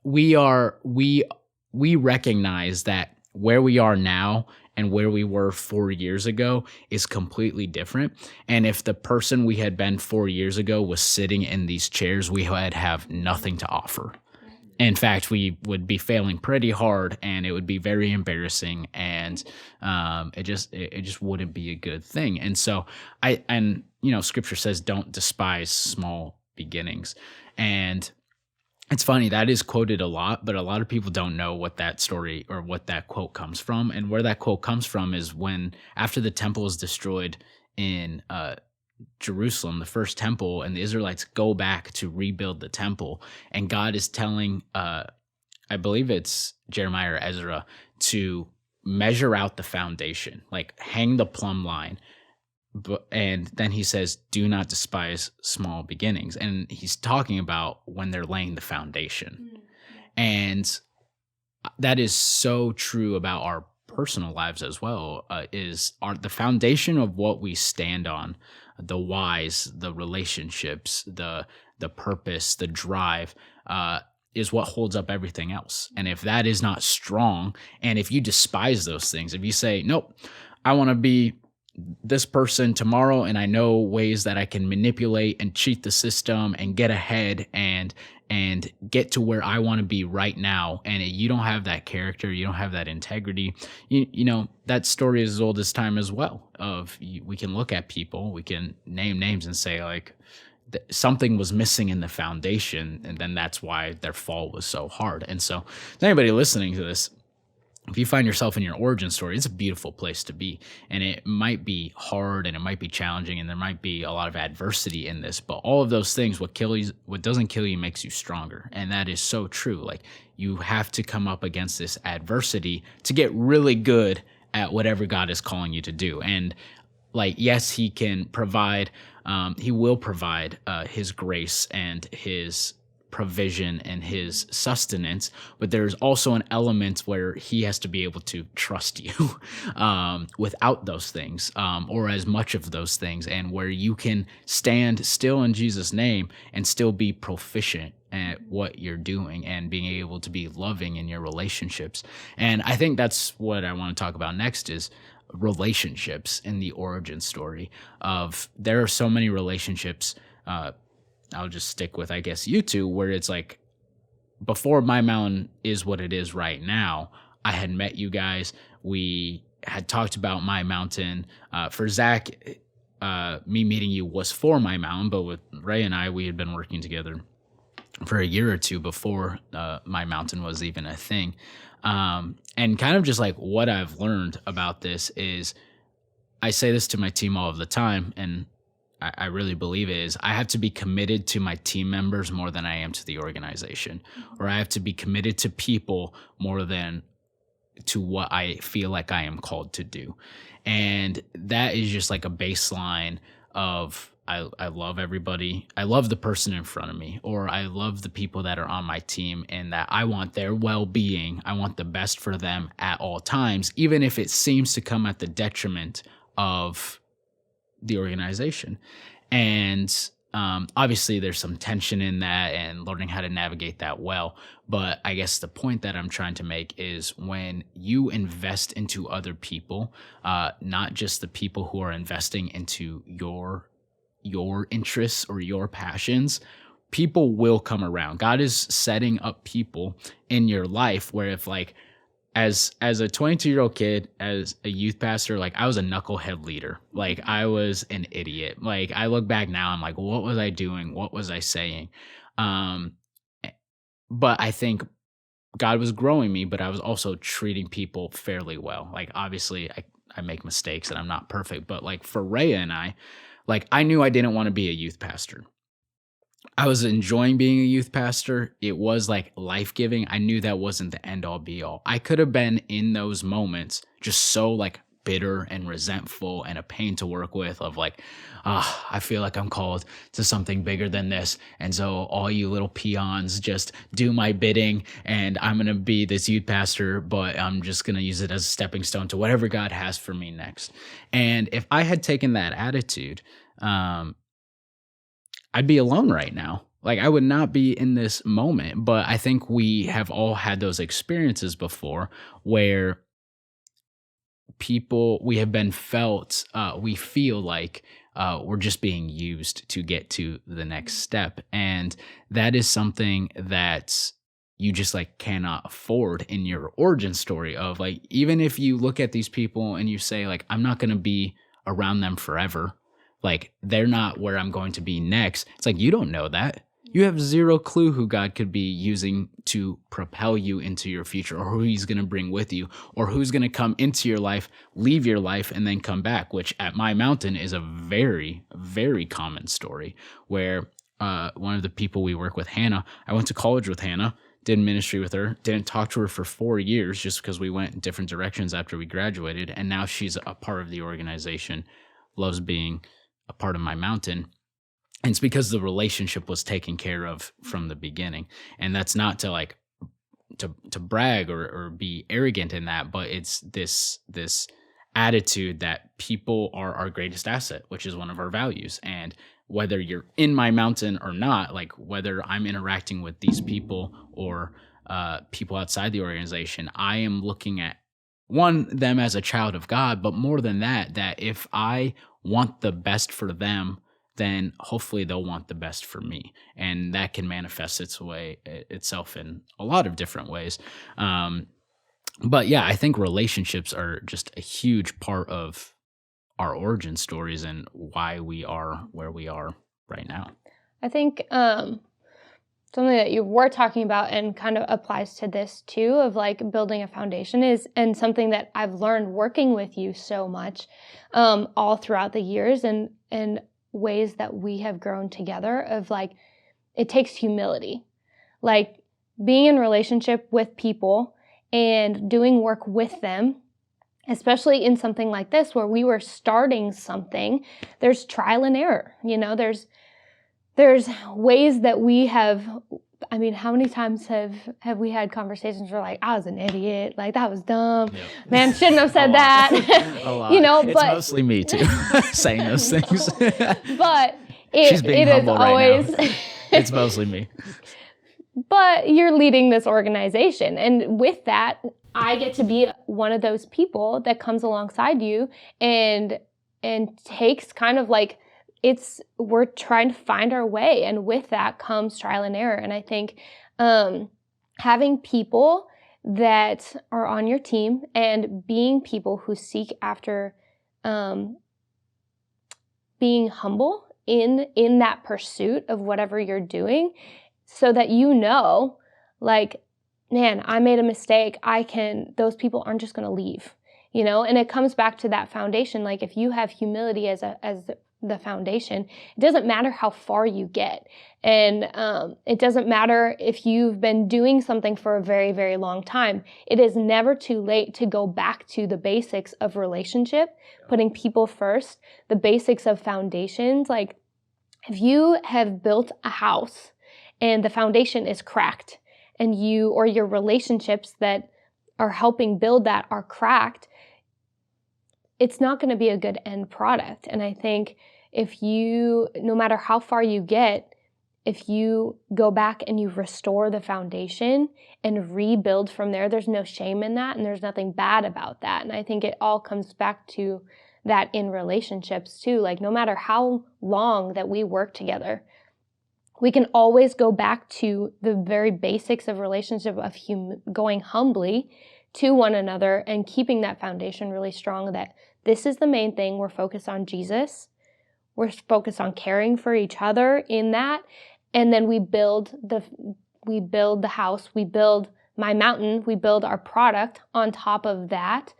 we recognize that where we are now and where we were 4 years ago is completely different. And if the person we had been 4 years ago was sitting in these chairs, we would have nothing to offer. In fact, we would be failing pretty hard, and it would be very embarrassing, and it just wouldn't be a good thing. And so Scripture says, "Don't despise small beginnings," and it's funny, that is quoted a lot, but a lot of people don't know what that story or what that quote comes from. And where that quote comes from is when, after the temple is destroyed in Jerusalem, the first temple, and the Israelites go back to rebuild the temple, and God is telling, I believe it's Jeremiah or Ezra, to measure out the foundation, like hang the plumb line. And then he says, "Do not despise small beginnings." And he's talking about when they're laying the foundation. And that is so true about our personal lives as well, is the foundation of what we stand on, the whys, the relationships, the purpose, the drive, is what holds up everything else. And if that is not strong, and if you despise those things, if you say, "Nope, I want to be this person tomorrow, and I know ways that I can manipulate and cheat the system and get ahead and get to where I want to be right now," and you don't have that character, you don't have that integrity, you know, that story is as old as time as well. We can look at people, we can name names and say, like, something was missing in the foundation, and then that's why their fall was so hard. And so, anybody listening to this, if you find yourself in your origin story, it's a beautiful place to be. And it might be hard, and it might be challenging, and there might be a lot of adversity in this, but all of those things, what doesn't kill you makes you stronger. And that is so true. Like, you have to come up against this adversity to get really good at whatever God is calling you to do. And like, yes, he can provide, he will provide his grace and his provision and his sustenance, but there's also an element where he has to be able to trust you without those things, or as much of those things, and where you can stand still in Jesus' name and still be proficient at what you're doing and being able to be loving in your relationships. And I think that's what I want to talk about next, is relationships in the origin story. Of there are so many relationships, I'll just stick with, I guess, you two, where it's like, before MyMountain is what it is right now, I had met you guys. We had talked about MyMountain. For Zach, me meeting you was for MyMountain, but with Ray and I, we had been working together for a year or two before MyMountain was even a thing. And kind of just like what I've learned about this is, I say this to my team all of the time, and I really believe it is, I have to be committed to my team members more than I am to the organization, or I have to be committed to people more than to what I feel like I am called to do. And that is just like a baseline of, I love everybody. I love the person in front of me, or I love the people that are on my team, and that I want their well-being. I want the best for them at all times, even if it seems to come at the detriment of the organization. And obviously there's some tension in that, and learning how to navigate that well. But I guess the point that I'm trying to make is, when you invest into other people, not just the people who are investing into your interests or your passions, people will come around. God is setting up people in your life where, if like, as a 22-year-old kid, as a youth pastor, like I was a knucklehead leader. Like I was an idiot. Like I look back now, I'm like, what was I doing? What was I saying? Um, but I think God was growing me, but I was also treating people fairly well. Like obviously I make mistakes and I'm not perfect, but like for Rhea and I, like I knew I didn't want to be a youth pastor. I was enjoying being a youth pastor. It was like life-giving. I knew that wasn't the end all be all. I could have been in those moments just so like bitter and resentful and a pain to work with of like, I feel like I'm called to something bigger than this. And so all you little peons just do my bidding and I'm going to be this youth pastor, but I'm just going to use it as a stepping stone to whatever God has for me next. And if I had taken that attitude, I'd be alone right now. Like I would not be in this moment, but I think we have all had those experiences before where we have been we feel like we're just being used to get to the next step. And that is something that you just like cannot afford in your origin story of like, even if you look at these people and you say like, I'm not going to be around them forever. Like they're not where I'm going to be next. It's like, you don't know that. You have zero clue who God could be using to propel you into your future, or who he's going to bring with you, or who's going to come into your life, leave your life, and then come back, which at MyMountain is a very, very common story where one of the people we work with, Hannah, I went to college with Hannah, did ministry with her, didn't talk to her for 4 years just because we went in different directions after we graduated. And now she's a part of the organization, loves being a part of MyMountain. And it's because the relationship was taken care of from the beginning. And that's not to like to brag or be arrogant in that, but it's this attitude that people are our greatest asset, which is one of our values. And whether you're in MyMountain or not, like whether I'm interacting with these people or people outside the organization, I am looking at them as a child of God, but more than that, that if I want the best for them, then hopefully they'll want the best for me. And that can manifest itself in a lot of different ways. But yeah, I think relationships are just a huge part of our origin stories and why we are where we are right now. I think something that you were talking about and kind of applies to this too, of like building a foundation and something that I've learned working with you so much all throughout the years and ways that we have grown together, of like, it takes humility. Like being in relationship with people and doing work with them, especially in something like this where we were starting something, there's trial and error. You know, there's ways that we have, I mean, how many times have we had conversations where like, I was an idiot, like that was dumb, yeah. Man, shouldn't have said that. A lot. You know, it's but mostly me too, saying those things. But She's being humble is always right now. It's mostly me. But you're leading this organization, and with that, I get to be one of those people that comes alongside you and takes kind of like, we're trying to find our way, and with that comes trial and error. And I think having people that are on your team and being people who seek after being humble in that pursuit of whatever you're doing, so that you know, like, man, I made a mistake. Those people aren't just going to leave, you know? And it comes back to that foundation. Like if you have humility as the foundation, it doesn't matter how far you get. And it doesn't matter if you've been doing something for a very, very long time. It is never too late to go back to the basics of relationship, putting people first, the basics of foundations. Like if you have built a house and the foundation is cracked, and your relationships that are helping build that are cracked, it's not going to be a good end product. And I think no matter how far you get, if you go back and you restore the foundation and rebuild from there, there's no shame in that and there's nothing bad about that. And I think it all comes back to that in relationships too. Like no matter how long that we work together, we can always go back to the very basics of relationship, of going humbly to one another and keeping that foundation really strong, that this is the main thing. We're focused on Jesus. We're focused on caring for each other in that. And then we build the house, we build MyMountain, we build our product on top of that.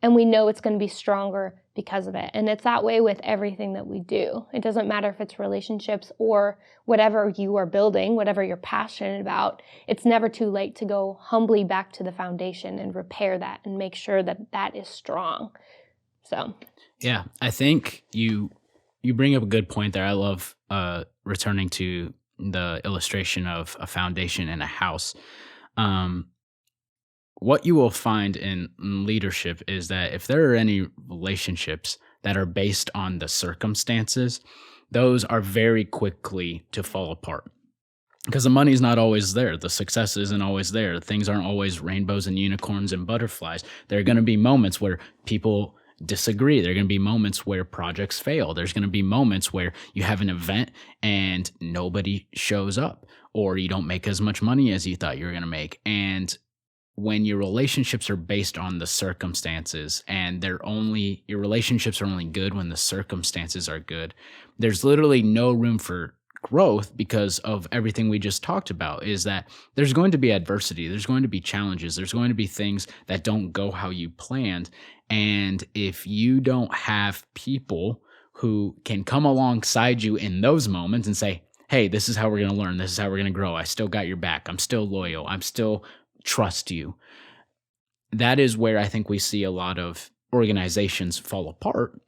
And we know it's going to be stronger because of it. And it's that way with everything that we do. It doesn't matter if it's relationships or whatever you are building, whatever you're passionate about. It's never too late to go humbly back to the foundation and repair that and make sure that that is strong. So, yeah, I think you bring up a good point there. I love returning to the illustration of a foundation and a house. What you will find in leadership is that if there are any relationships that are based on the circumstances, those are very quickly to fall apart. Because the money's not always there. The success isn't always there. Things aren't always rainbows and unicorns and butterflies. There are going to be moments where people disagree. There are going to be moments where projects fail. There's going to be moments where you have an event and nobody shows up, or you don't make as much money as you thought you were going to make. And when your relationships are based on the circumstances and your relationships are only good when the circumstances are good, there's literally no room for growth because of everything we just talked about. Is that there's going to be adversity, there's going to be challenges, there's going to be things that don't go how you planned. And if you don't have people who can come alongside you in those moments and say, hey, this is how we're going to learn, this is how we're going to grow, I still got your back, I'm still loyal, I'm still trust you. That is where I think we see a lot of organizations fall apart.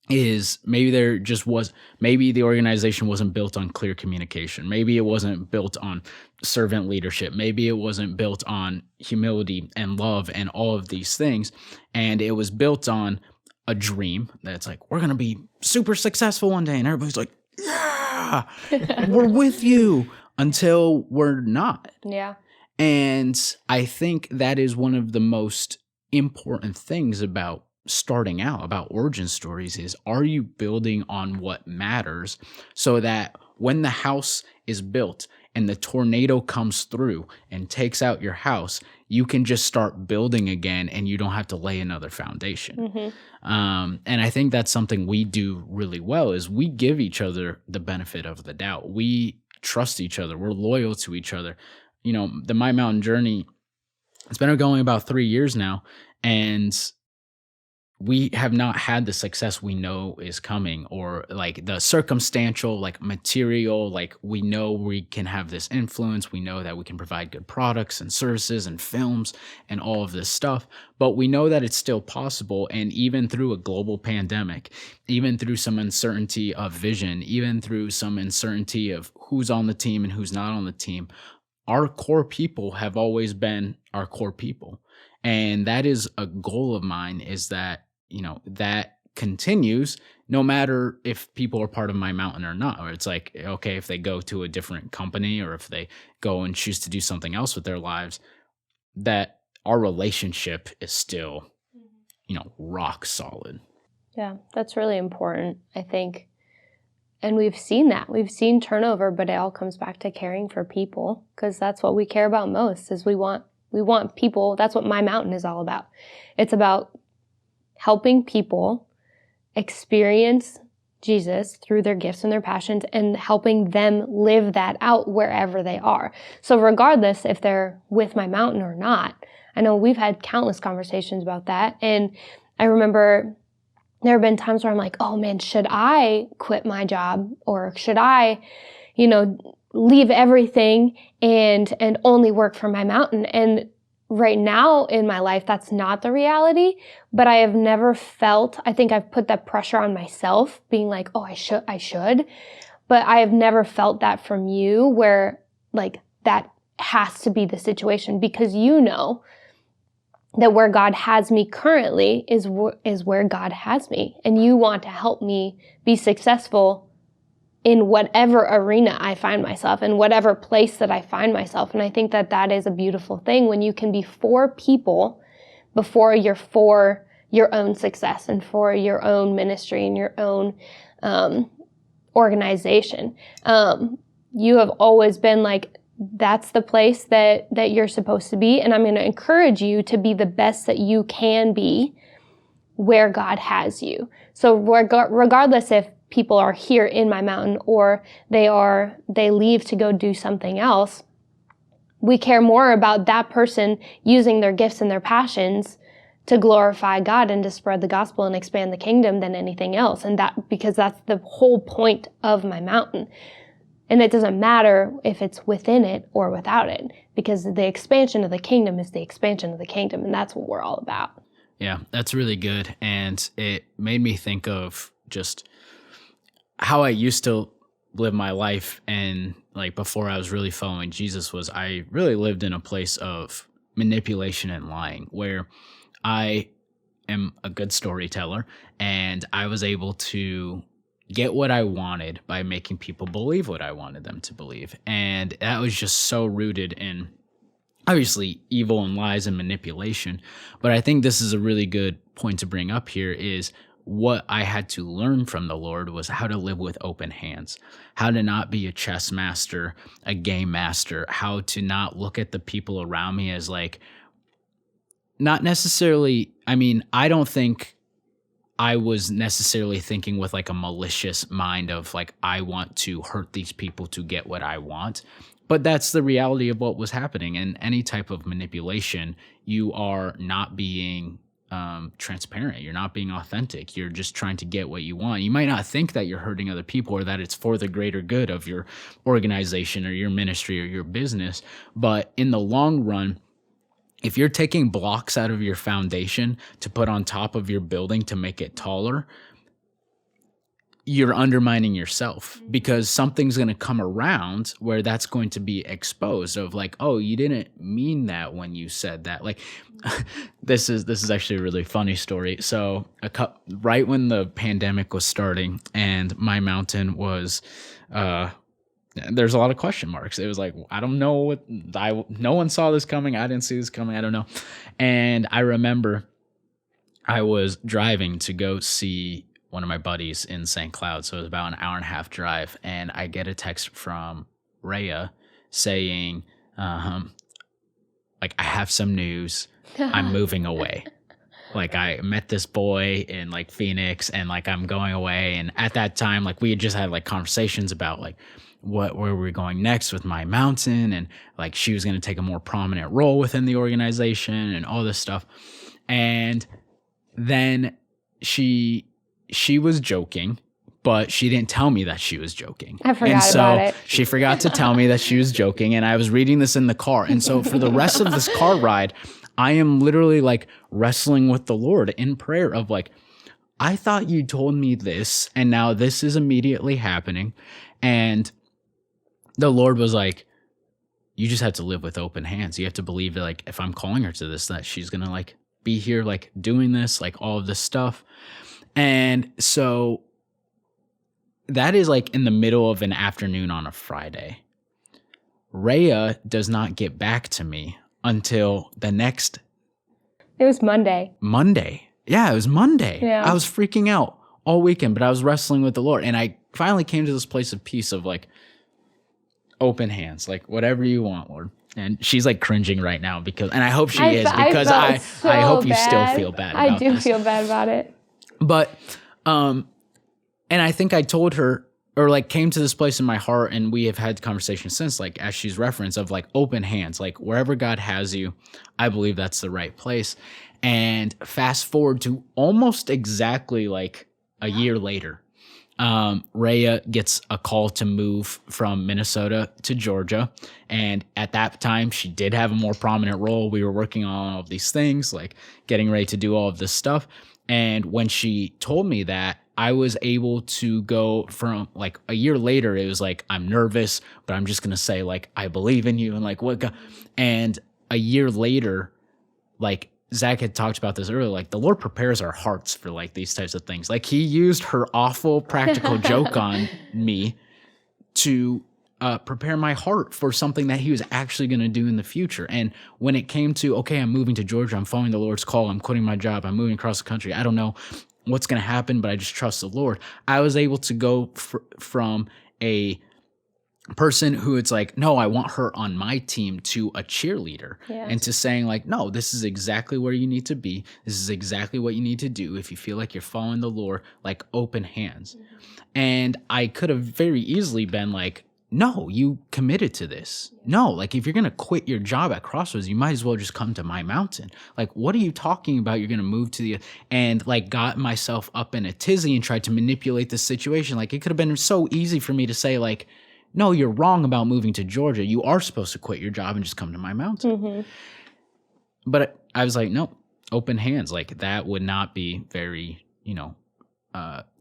Is maybe the organization wasn't built on clear communication. Maybe it wasn't built on servant leadership. Maybe it wasn't built on humility and love and all of these things. And it was built on a dream that's like, we're going to be super successful one day. And everybody's like, yeah, we're with you, until we're not. Yeah. And I think that is one of the most important things about starting out, about origin stories, is, are you building on what matters so that when the house is built and the tornado comes through and takes out your house, you can just start building again and you don't have to lay another foundation. Mm-hmm. And I think that's something we do really well, is we give each other the benefit of the doubt. We trust each other. We're loyal to each other. You know, the MyMountain journey, it's been going about 3 years now, and we have not had the success we know is coming, or like the circumstantial, like material, like we know we can have this influence. We know that we can provide good products and services and films and all of this stuff, but we know that it's still possible. And even through a global pandemic, even through some uncertainty of vision, even through some uncertainty of who's on the team and who's not on the team, our core people have always been our core people. And that is a goal of mine, is that, you know, that continues no matter if people are part of MyMountain or not. Or it's like, okay, if they go to a different company or if they go and choose to do something else with their lives, that our relationship is still, you know, rock solid. Yeah, that's really important, I think. And we've seen that. We've seen turnover, but it all comes back to caring for people, because that's what we care about most. Is we want people. That's what MyMountain is all about. It's about helping people experience Jesus through their gifts and their passions, and helping them live that out wherever they are. So regardless if they're with MyMountain or not, I know we've had countless conversations about that. And I remember there have been times where I'm like, oh man, should I quit my job, or should I, leave everything and only work for MyMountain? And right now in my life, that's not the reality, but I have never felt, I think I've put that pressure on myself, being like, oh, I should, but I have never felt that from you, where like that has to be the situation, because you know that where God has me currently is where God has me. And you want to help me be successful in whatever arena I find myself, in whatever place that I find myself. And I think that that is a beautiful thing, when you can be for people before you're for your own success and for your own ministry and your own organization. You have always been like that's the place that you're supposed to be. And I'm going to encourage you to be the best that you can be where God has you. So regardless if people are here in my mountain or they leave to go do something else, we care more about that person using their gifts and their passions to glorify God and to spread the gospel and expand the kingdom than anything else. And because that's the whole point of my mountain. And it doesn't matter if it's within it or without it, because the expansion of the kingdom is the expansion of the kingdom, and that's what we're all about. Yeah, that's really good. And it made me think of just how I used to live my life, and like before I was really following Jesus, was I really lived in a place of manipulation and lying, where I am a good storyteller and I was able to get what I wanted by making people believe what I wanted them to believe. And that was just so rooted in obviously evil and lies and manipulation. But I think this is a really good point to bring up here is what I had to learn from the Lord was how to live with open hands, how to not be a chess master, a game master, how to not look at the people around me as like, not necessarily, I mean, I don't think I was necessarily thinking with like a malicious mind of like, I want to hurt these people to get what I want. But that's the reality of what was happening. And any type of manipulation, you are not being transparent. You're not being authentic. You're just trying to get what you want. You might not think that you're hurting other people or that it's for the greater good of your organization or your ministry or your business. But in the long run, if you're taking blocks out of your foundation to put on top of your building to make it taller, you're undermining yourself, because something's going to come around where that's going to be exposed of like, oh, you didn't mean that when you said that. Like this is actually a really funny story. So right when the pandemic was starting and MyMountain was, there's a lot of question marks. It was like, I don't know no one saw this coming. I didn't see this coming. I don't know. And I remember I was driving to go see one of my buddies in St. Cloud. So it was about an hour and a half drive. And I get a text from Rhea saying, like, I have some news. I'm moving away. Like, I met this boy in like Phoenix and like I'm going away. And at that time, like we had just had like conversations about like where were we going next with MyMountain, and like she was going to take a more prominent role within the organization and all this stuff. And then she was joking, but she didn't tell me that she was joking. I forgot about it. She forgot to tell me that she was joking, and I was reading this in the car. And so for the rest of this car ride, I am literally like wrestling with the Lord in prayer of like, I thought you told me this, and now this is immediately happening. And the Lord was like, you just have to live with open hands. You have to believe that like, if I'm calling her to this, that she's going to like be here, like doing this, like all of this stuff. And so that is like in the middle of an afternoon on a Friday. Rhea does not get back to me until the next. It was Monday. Yeah, it was Monday. Yeah. I was freaking out all weekend, but I was wrestling with the Lord. And I finally came to this place of peace of like open hands, like whatever you want, Lord. And she's like cringing right now because, and I hope she is, because I hope you still feel bad about I do this. feel bad about it. But, and I think I told her, or like came to this place in my heart, and we have had conversations since, like as she's referenced, of like open hands, like wherever God has you, I believe that's the right place. And fast forward to almost exactly like a year later, Rhea gets a call to move from Minnesota to Georgia. And at that time, she did have a more prominent role. We were working on all of these things, like getting ready to do all of this stuff. And when she told me that, I was able to go from like a year later, it was like, I'm nervous, but I'm just going to say like, I believe in you. And like, what God? And a year later, like Zach had talked about this earlier, like the Lord prepares our hearts for like these types of things. Like he used her awful practical joke on me to prepare my heart for something that he was actually going to do in the future. And when it came to, okay, I'm moving to Georgia, I'm following the Lord's call, I'm quitting my job, I'm moving across the country, I don't know what's going to happen, but I just trust the Lord. I was able to go from a person who it's like, no, I want her on my team, to a cheerleader, and to saying like, no, this is exactly where you need to be. This is exactly what you need to do. If you feel like you're following the Lord, like open hands. And I could have very easily been like, no, you committed to this. No, like if you're going to quit your job at Crossroads, you might as well just come to My Mountain. Like, what are you talking about? You're going to move to and like got myself up in a tizzy and tried to manipulate the situation. Like it could have been so easy for me to say like, no, you're wrong about moving to Georgia. You are supposed to quit your job and just come to My Mountain. But I was like, no, open hands. Like that would not be very,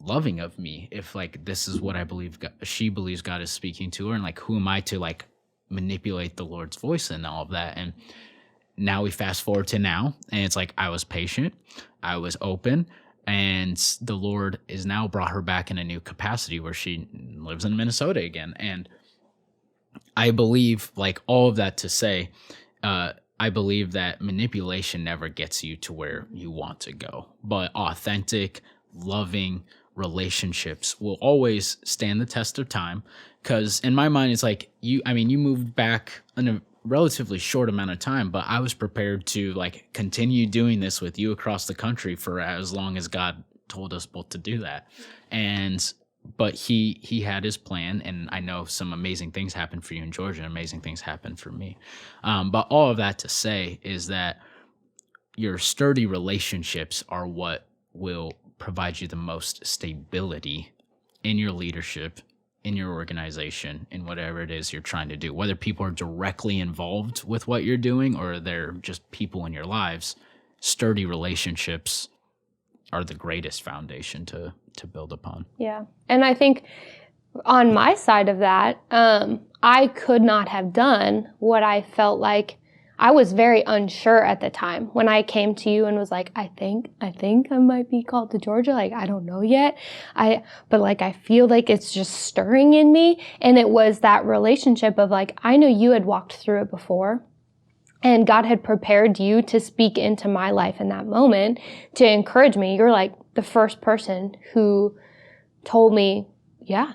loving of me if like this is what I believe she believes God is speaking to her, and like who am I to like manipulate the Lord's voice and all of that. And now we fast forward to now, and it's like I was patient, I was open, and the Lord is now brought her back in a new capacity where she lives in Minnesota again. And I believe, like all of that to say, I believe that manipulation never gets you to where you want to go, but authentic, loving relationships will always stand the test of time. Because in my mind, it's like you moved back in a relatively short amount of time, but I was prepared to like continue doing this with you across the country for as long as God told us both to do that. But he had his plan, and I know some amazing things happened for you in Georgia, and amazing things happened for me. But all of that to say is that your sturdy relationships are what will provide you the most stability in your leadership, in your organization, in whatever it is you're trying to do. Whether people are directly involved with what you're doing or they're just people in your lives, sturdy relationships are the greatest foundation to build upon. Yeah. And I think on my side of that, I could not have done what I felt like. I was very unsure at the time when I came to you and was like, I think I might be called to Georgia. Like, I don't know yet. But like, I feel like it's just stirring in me. And it was that relationship of like, I know you had walked through it before, and God had prepared you to speak into my life in that moment to encourage me. You're like the first person who told me, yeah,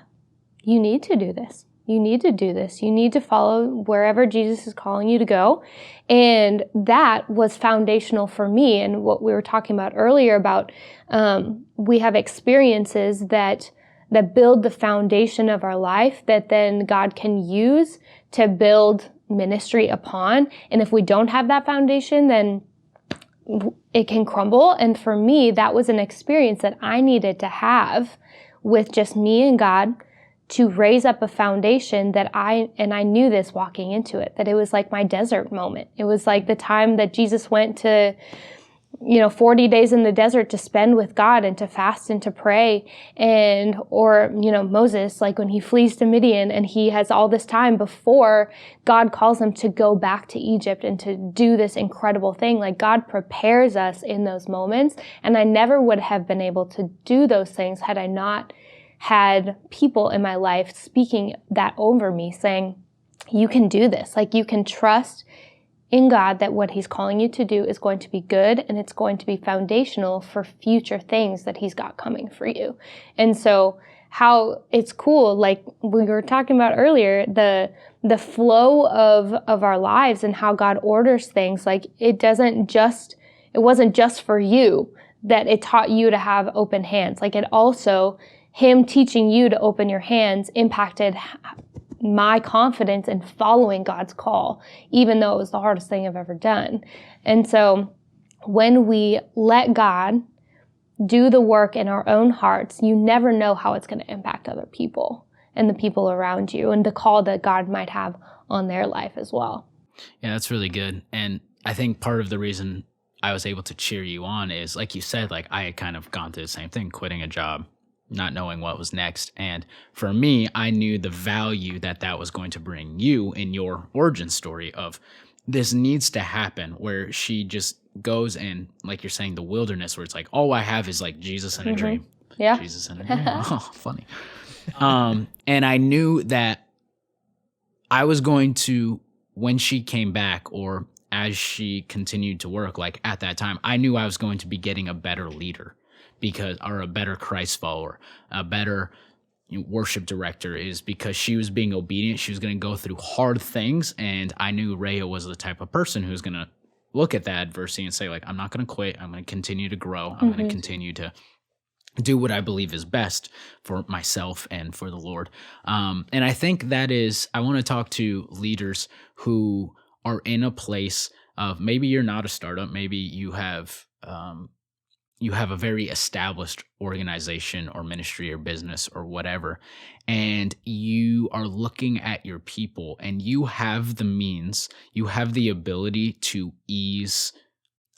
you need to do this. You need to do this. You need to follow wherever Jesus is calling you to go. And that was foundational for me. And what we were talking about earlier about, we have experiences that build the foundation of our life that then God can use to build ministry upon. And if we don't have that foundation, then it can crumble. And for me, that was an experience that I needed to have with just me and God, to raise up a foundation that I knew this walking into it, that it was like my desert moment. It was like the time that Jesus went to, 40 days in the desert to spend with God and to fast and to pray. Or Moses, like when he flees to Midian and he has all this time before God calls him to go back to Egypt and to do this incredible thing. Like God prepares us in those moments. And I never would have been able to do those things had I not had people in my life speaking that over me, saying, you can do this. Like you can trust in God that what he's calling you to do is going to be good, and it's going to be foundational for future things that he's got coming for you. And so how it's cool, like we were talking about earlier, the flow of our lives and how God orders things, like it wasn't just for you that it taught you to have open hands. Like it also, him teaching you to open your hands impacted my confidence in following God's call, even though it was the hardest thing I've ever done. And so when we let God do the work in our own hearts, you never know how it's going to impact other people and the people around you and the call that God might have on their life as well. Yeah, that's really good. And I think part of the reason I was able to cheer you on is, like you said, like I had kind of gone through the same thing, quitting a job, not knowing what was next. And for me, I knew the value that was going to bring you in your origin story of this needs to happen, where she just goes in, like you're saying, the wilderness, where it's like, all I have is like Jesus in a dream. Yeah. Jesus in a dream. Oh, funny. And I knew that I was going to, when she came back or as she continued to work, like at that time, I knew I was going to be getting a better leader, or a better Christ follower, a better worship director is because she was being obedient. She was going to go through hard things. And I knew Rhea was the type of person who's going to look at that adversity and say, like, I'm not going to quit. I'm going to continue to grow. I'm going to continue to do what I believe is best for myself and for the Lord. And I think that is, I want to talk to leaders who are in a place of, maybe you're not a startup. Maybe you have a very established organization or ministry or business or whatever, and you are looking at your people and you have the means, you have the ability to ease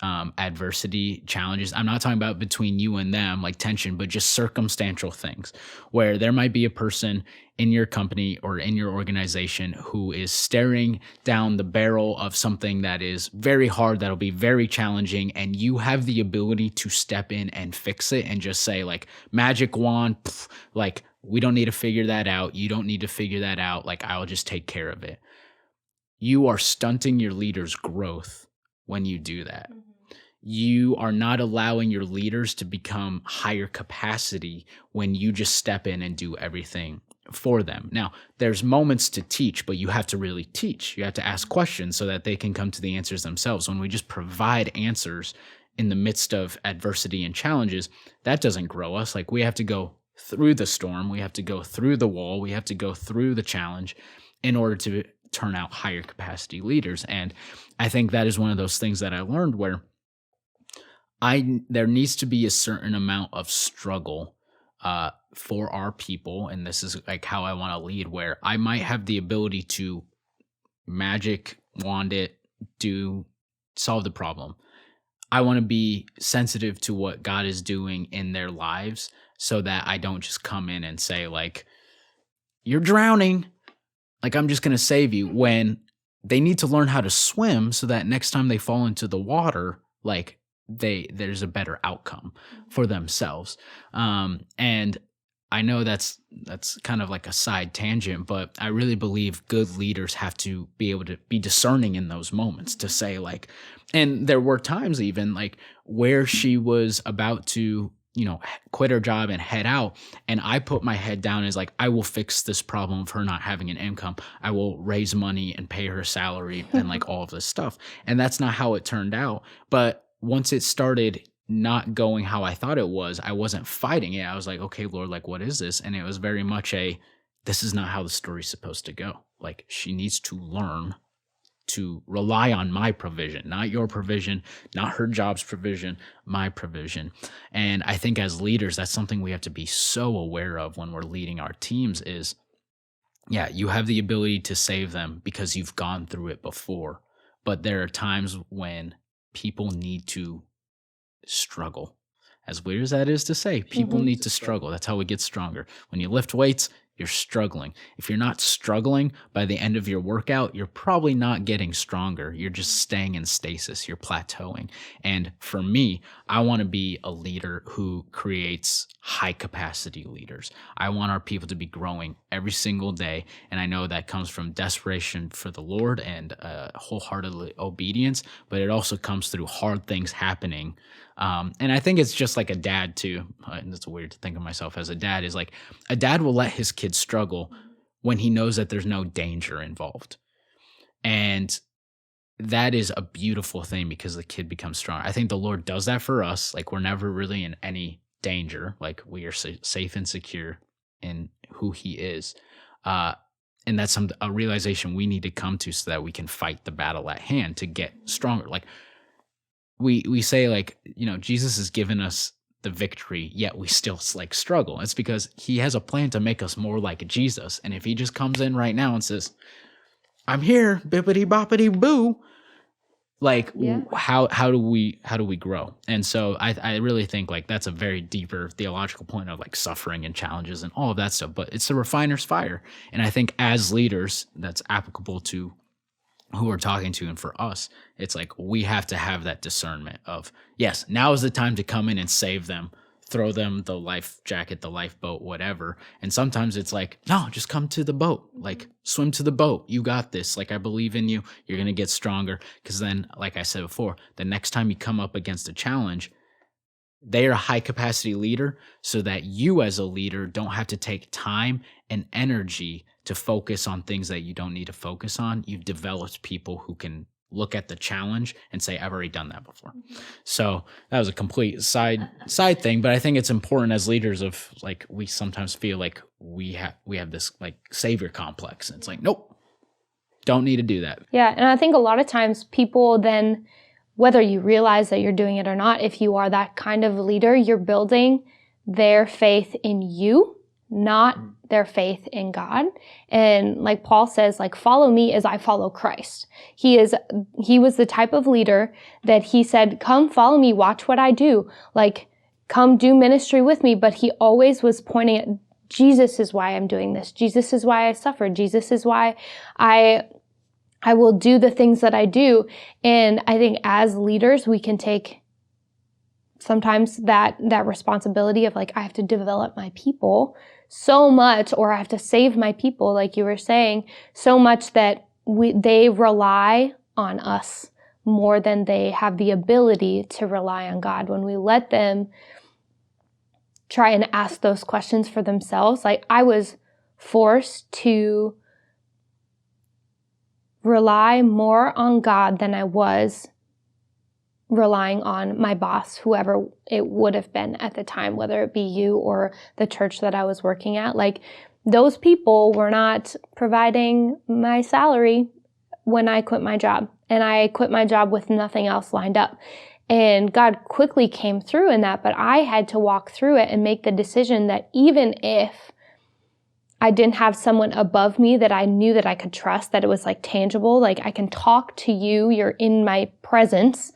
adversity, challenges. I'm not talking about between you and them, like tension, but just circumstantial things where there might be a person in your company or in your organization who is staring down the barrel of something that is very hard, that'll be very challenging, and you have the ability to step in and fix it and just say, like, magic wand, pff, like, we don't need to figure that out. You don't need to figure that out. Like, I'll just take care of it. You are stunting your leader's growth when you do that. You are not allowing your leaders to become higher capacity when you just step in and do everything for them. Now, there's moments to teach, but you have to really teach. You have to ask questions so that they can come to the answers themselves. When we just provide answers in the midst of adversity and challenges, that doesn't grow us. Like, we have to go through the storm. We have to go through the wall. We have to go through the challenge in order to turn out higher capacity leaders. And I think that is one of those things that I learned where there needs to be a certain amount of struggle for our people, and this is like how I want to lead, where I might have the ability to magic wand it, solve the problem. I want to be sensitive to what God is doing in their lives so that I don't just come in and say, like, you're drowning, like, I'm just going to save you, when they need to learn how to swim so that next time they fall into the water, like, there's a better outcome for themselves. And I know that's kind of like a side tangent, but I really believe good leaders have to be able to be discerning in those moments to say, like, and there were times even like where she was about to, quit her job and head out. And I put my head down as like, I will fix this problem of her not having an income. I will raise money and pay her salary and like all of this stuff. And that's not how it turned out. But once it started not going how I thought it was, I wasn't fighting it. I was like, okay, Lord, like, what is this? And it was very much this is not how the story's supposed to go. Like, she needs to learn to rely on my provision, not your provision, not her job's provision, my provision. And I think as leaders, that's something we have to be so aware of when we're leading our teams is, yeah, you have the ability to save them because you've gone through it before. But there are times when people need to struggle. As weird as that is to say, people need to struggle. That's how we get stronger. When you lift weights, you're struggling. If you're not struggling by the end of your workout, you're probably not getting stronger. You're just staying in stasis. You're plateauing. And for me, I want to be a leader who creates high capacity leaders. I want our people to be growing every single day. And I know that comes from desperation for the Lord and wholehearted obedience, but it also comes through hard things happening. And I think it's just like a dad too. And it's weird to think of myself as a dad, is like a dad will let his kids struggle when he knows that there's no danger involved. And that is a beautiful thing because the kid becomes strong. I think the Lord does that for us. Like, we're never really in any danger. Like, we are safe and secure in who he is. And that's a realization we need to come to so that we can fight the battle at hand to get stronger. Like, we say, like, Jesus has given us the victory, yet we still like struggle. It's because he has a plan to make us more like Jesus. And if he just comes in right now and says, I'm here, bippity boppity boo, like, yeah, how do we grow? And so I really think like that's a very deeper theological point of like suffering and challenges and all of that stuff, but it's the refiner's fire. And I think as leaders, that's applicable to who we're talking to. And for us, it's like we have to have that discernment of, yes, now is the time to come in and save them, throw them the life jacket, the lifeboat, whatever. And sometimes it's like, no, just come to the boat, like swim to the boat. You got this. Like, I believe in you. You're going to get stronger. Because then, like I said before, the next time you come up against a challenge, they are a high capacity leader so that you as a leader don't have to take time and energy to focus on things that you don't need to focus on. You've developed people who can look at the challenge and say, I've already done that before. So that was a complete side thing, but I think it's important as leaders of like, we sometimes feel like we have this like savior complex. And it's like, nope, don't need to do that. Yeah. And I think a lot of times people then, whether you realize that you're doing it or not, if you are that kind of leader, you're building their faith in you, not their faith in God. And like Paul says, like, follow me as I follow Christ. He was the type of leader that he said, come follow me, watch what I do. Like, come do ministry with me. But he always was pointing at Jesus is why I'm doing this. Jesus is why I suffer. Jesus is why I will do the things that I do. And I think as leaders, we can take sometimes that responsibility of like, I have to develop my people so much, or I have to save my people, like you were saying, so much that they rely on us more than they have the ability to rely on God. When we let them try and ask those questions for themselves, like I was forced to rely more on God than I was relying on my boss, whoever it would have been at the time, whether it be you or the church that I was working at. Like, those people were not providing my salary when I quit my job, and I quit my job with nothing else lined up. And God quickly came through in that, but I had to walk through it and make the decision that even if I didn't have someone above me that I knew that I could trust, that it was like tangible, like I can talk to you, you're in my presence,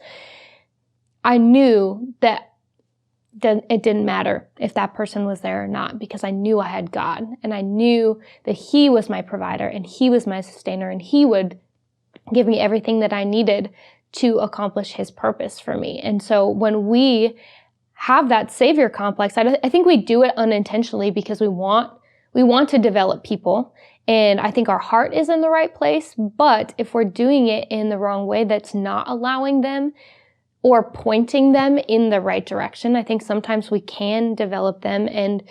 I knew that it didn't matter if that person was there or not, because I knew I had God, and I knew that He was my provider and He was my sustainer, and He would give me everything that I needed to accomplish His purpose for me. And so when we have that savior complex, I think we do it unintentionally because we want to develop people, and I think our heart is in the right place. But if we're doing it in the wrong way, that's not allowing them or pointing them in the right direction. I think sometimes we can develop them and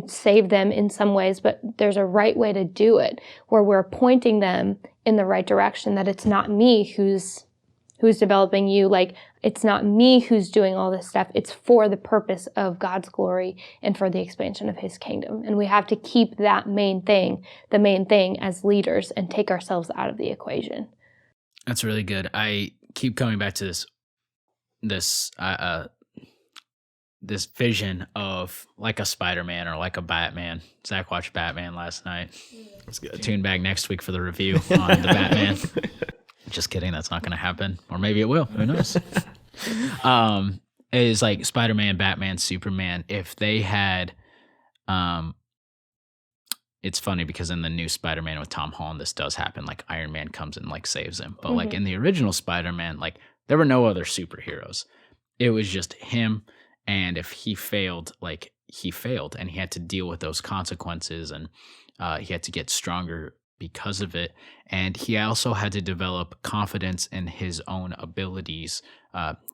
save them in some ways, but there's a right way to do it where we're pointing them in the right direction, that it's not me who's developing you. Like, it's not me who's doing all this stuff. It's for the purpose of God's glory and for the expansion of His kingdom. And we have to keep that main thing, the main thing as leaders, and take ourselves out of the equation. That's really good. I keep coming back to this vision of like a Spider-Man or like a Batman. Zach watched Batman last night. That's good. Tune back next week for the review on the Batman. Just kidding. That's not going to happen. Or maybe it will. Who knows? It is like Spider-Man, Batman, Superman. If they had, it's funny because in the new Spider-Man with Tom Holland, this does happen. Like Iron Man comes and like saves him. But like in the original Spider-Man, like there were no other superheroes. It was just him. And if he failed, like he failed, and he had to deal with those consequences, and he had to get stronger because of it. And he also had to develop confidence in his own abilities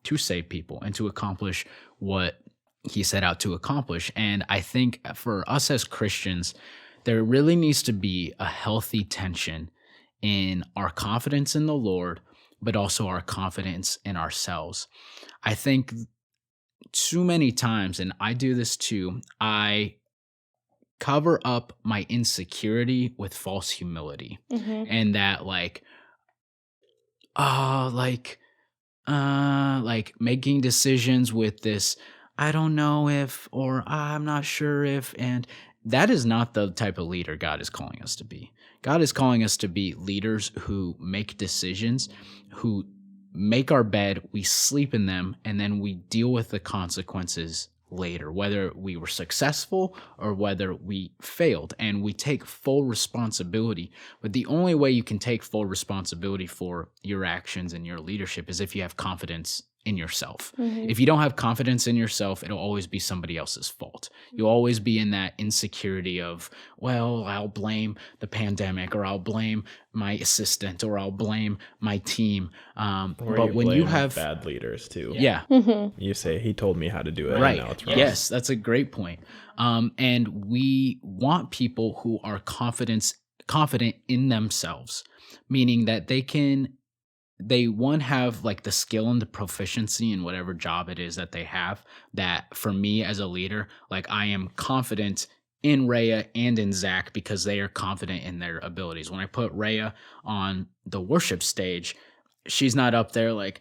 to save people and to accomplish what he set out to accomplish. And I think for us as Christians, there really needs to be a healthy tension in our confidence in the Lord, but also our confidence in ourselves. I think too many times, and I do this too, I cover up my insecurity with false humility. And that like making decisions with this, I don't know if, or I'm not sure if, and that is not the type of leader God is calling us to be. God is calling us to be leaders who make decisions, who make our bed, we sleep in them, and then we deal with the consequences later, whether we were successful or whether we failed, and we take full responsibility. But the only way you can take full responsibility for your actions and your leadership is if you have confidence in yourself. If you don't have confidence in yourself, it'll always be somebody else's fault. You'll always be in that insecurity of, well, I'll blame the pandemic, or I'll blame my assistant, or I'll blame my team. But when you have bad leaders too, you say, he told me how to do it. Right. Now it's wrong. Yes, that's a great point. And we want people who are confident in themselves, meaning that they have like the skill and the proficiency in whatever job it is that they have. That for me as a leader, like I am confident in Rhea and in Zach because they are confident in their abilities. When I put Rhea on the worship stage, she's not up there like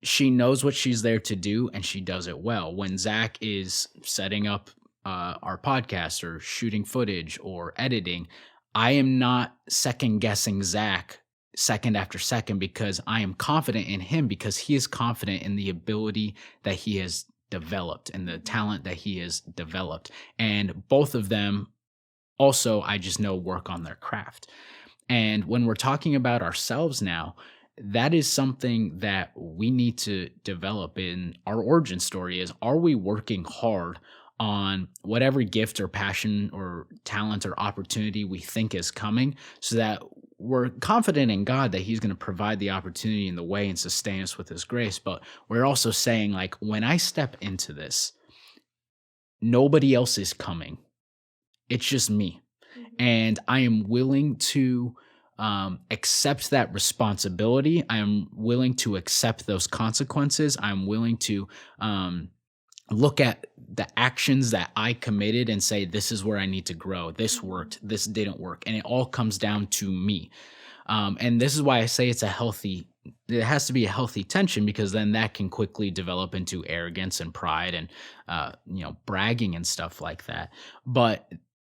she knows what she's there to do and she does it well. When Zach is setting up our podcast or shooting footage or editing, I am not second guessing Zach second after second because I am confident in him because he is confident in the ability that he has developed and the talent that he has developed. And both of them also, I just know, work on their craft. And when we're talking about ourselves now, that is something that we need to develop in our origin story is, are we working hard on whatever gift or passion or talent or opportunity we think is coming so that we're confident in God that he's going to provide the opportunity in the way and sustain us with his grace. But we're also saying, like, when I step into this, nobody else is coming. It's just me. And I am willing to accept that responsibility. I am willing to accept those consequences. I'm willing to look at the actions that I committed and say, this is where I need to grow. This worked. This didn't work. And it all comes down to me. And this is why I say it has to be a healthy tension, because then that can quickly develop into arrogance and pride and, bragging and stuff like that. But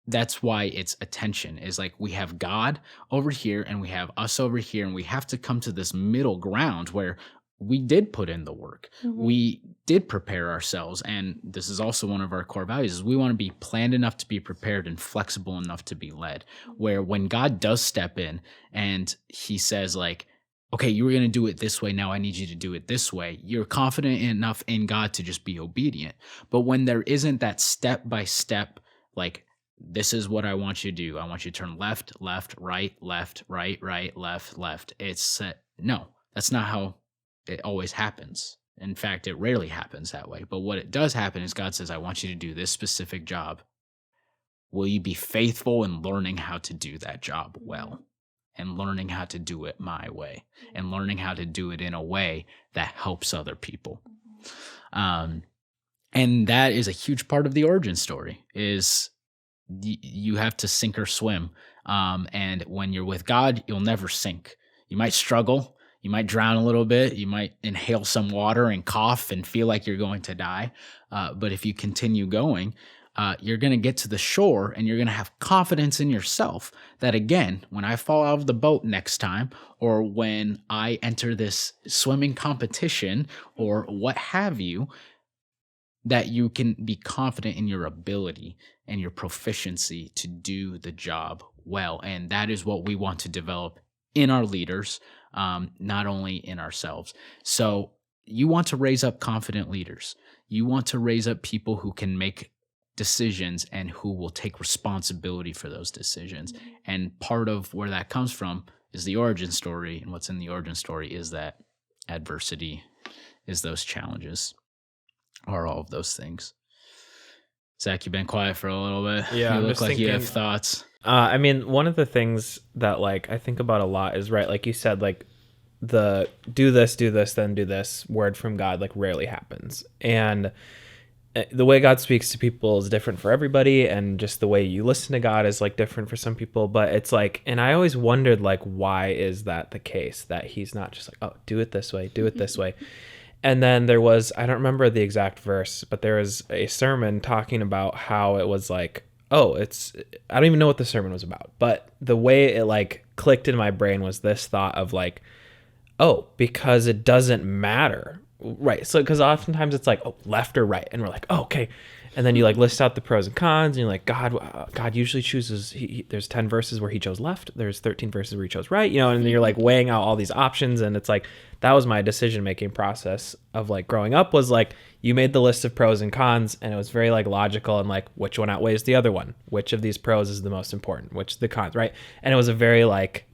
that's why it's a tension, is like we have God over here and we have us over here, and we have to come to this middle ground where we did put in the work. We did prepare ourselves. And this is also one of our core values, is we want to be planned enough to be prepared and flexible enough to be led, where when God does step in and he says like, okay, you were going to do it this way. Now I need you to do it this way. You're confident enough in God to just be obedient. But when there isn't that step by step, like, this is what I want you to do. I want you to turn left, left, right, left, right, left, left. It's no, that's not how it always happens. In fact, it rarely happens that way. But what it does happen is God says, I want you to do this specific job. Will you be faithful in learning how to do that job well, and learning how to do it my way, and learning how to do it in a way that helps other people? And that is a huge part of the origin story, is you have to sink or swim. And when you're with God, you'll never sink. You might struggle. You might drown a little bit. You might inhale some water and cough and feel like you're going to die. But if you continue going, you're going to get to the shore, and you're going to have confidence in yourself that, again, when I fall out of the boat next time, or when I enter this swimming competition or what have you, that you can be confident in your ability and your proficiency to do the job well. And that is what we want to develop in our leaders, not only in ourselves. So you want to raise up confident leaders. You want to raise up people who can make decisions and who will take responsibility for those decisions. And part of where that comes from is the origin story. And what's in the origin story is that adversity, is those challenges, are all of those things. Zach, you've been quiet for a little bit. Yeah, you I'm look just like thinking, you have thoughts. I mean, one of the things that like I think about a lot is, right, like you said, like the do this, then do this word from God like rarely happens. And the way God speaks to people is different for everybody, and just the way you listen to God is like different for some people. But it's like, and I always wondered, like, why is that the case, that he's not just like, oh, do it this way, do it this way. And then there was, I don't remember the exact verse, but there was a sermon talking about how it was like, oh, I don't even know what the sermon was about, but the way it like clicked in my brain was this thought of like, oh, because it doesn't matter. Right. So, because oftentimes it's like, oh, left or right. And we're like, oh, okay. And then you like list out the pros and cons, and you're like, God usually chooses, there's 10 verses where he chose left, there's 13 verses where he chose right, and then you're like weighing out all these options. And it's like, that was my decision-making process of like growing up, was like, you made the list of pros and cons, and it was very like logical, and like, which one outweighs the other one? Which of these pros is the most important? Which the cons, right? And it was a very like,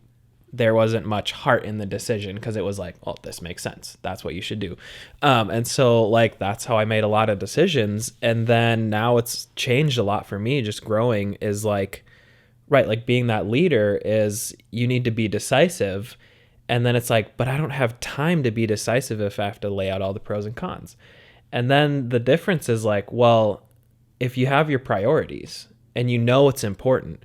there wasn't much heart in the decision, because it was like, oh, this makes sense. That's what you should do. And so like, that's how I made a lot of decisions. And then now it's changed a lot for me, just growing, is like, right, like being that leader is you need to be decisive. And then it's like, but I don't have time to be decisive if I have to lay out all the pros and cons. And then the difference is like, well, if you have your priorities and you know what's important,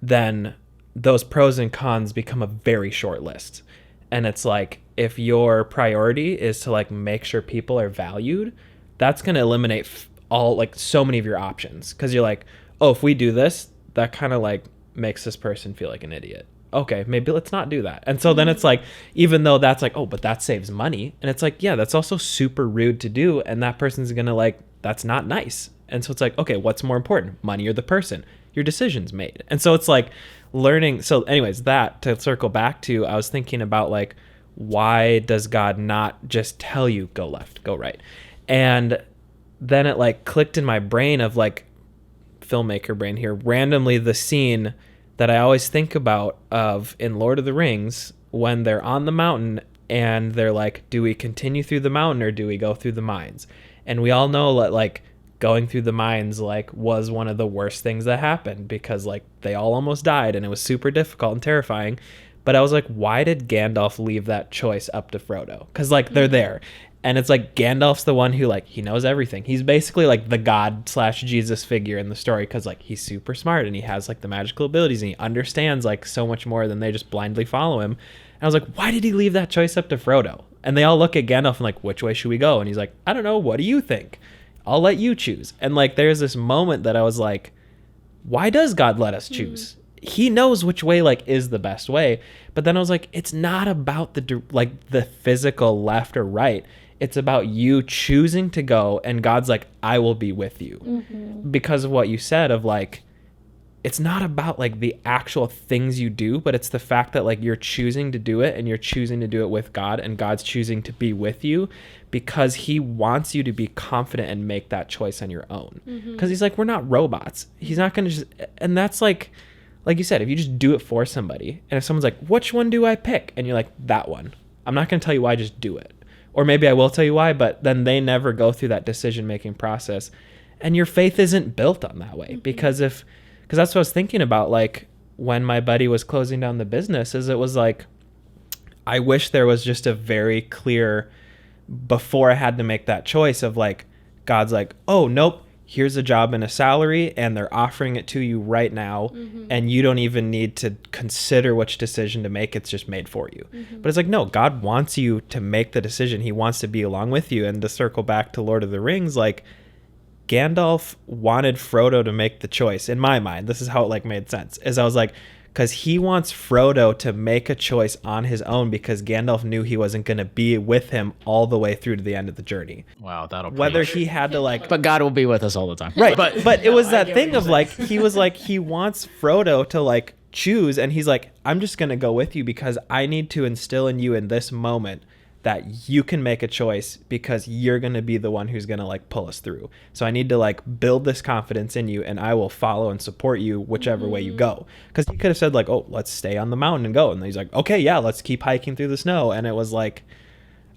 then those pros and cons become a very short list. And it's like, if your priority is to like make sure people are valued, that's going to eliminate all like so many of your options. Cause you're like, oh, if we do this, that kind of like makes this person feel like an idiot. Okay, maybe let's not do that. And so then it's like, even though that's like, oh, but that saves money. And it's like, yeah, that's also super rude to do. And that person's going to like, that's not nice. And so it's like, okay, what's more important, money or the person? Your decision's made. And so it's like learning. So anyways, that to circle back to, I was thinking about like, why does God not just tell you go left, go right? And then it like clicked in my brain of like, filmmaker brain here, randomly the scene that I always think about of in Lord of the Rings, when they're on the mountain and they're like, do we continue through the mountain or do we go through the mines? And we all know that like going through the mines like was one of the worst things that happened, because like they all almost died and it was super difficult and terrifying. But I was like, why did Gandalf leave that choice up to Frodo? Because like they're there. And it's like Gandalf's the one who like, he knows everything. He's basically like the God / Jesus figure in the story, because like he's super smart and he has like the magical abilities and he understands like so much more than they just blindly follow him. And I was like, why did he leave that choice up to Frodo? And they all look at Gandalf and like, which way should we go? And he's like, I don't know. What do you think? I'll let you choose. And like, there's this moment that I was like, why does God let us choose? He knows which way like is the best way. But then I was like, it's not about the physical left or right. It's about you choosing to go, and God's like, I will be with you. Because of what you said of like, it's not about like the actual things you do, but it's the fact that like you're choosing to do it, and you're choosing to do it with God, and God's choosing to be with you because he wants you to be confident and make that choice on your own. Because he's like, we're not robots. He's not going to just, and that's like you said, if you just do it for somebody, and if someone's like, which one do I pick? And you're like, that one. I'm not going to tell you why, just do it. Or maybe I will tell you why, but then they never go through that decision-making process. And your faith isn't built on that way. Because that's what I was thinking about, like, when my buddy was closing down the business, is it was like, I wish there was just a very clear, before I had to make that choice of like, God's like, oh, nope, here's a job and a salary, and they're offering it to you right now, and you don't even need to consider which decision to make. It's just made for you. But it's like, no, God wants you to make the decision. He wants to be along with you. And to circle back to Lord of the Rings, like Gandalf wanted Frodo to make the choice. In my mind, this is how it like made sense, is I was like, because he wants Frodo to make a choice on his own, because Gandalf knew he wasn't going to be with him all the way through to the end of the journey. Wow, that'll whether he had to like, but God will be with us all the time, right? But it was that thing of like, he was like, he wants Frodo to like choose, and he's like, I'm just going to go with you because I need to instill in you in this moment that you can make a choice, because you're going to be the one who's going to like pull us through. So I need to like build this confidence in you, and I will follow and support you whichever way you go. Because he could have said like, oh, let's stay on the mountain and go. And he's like, okay, yeah, let's keep hiking through the snow. And it was like,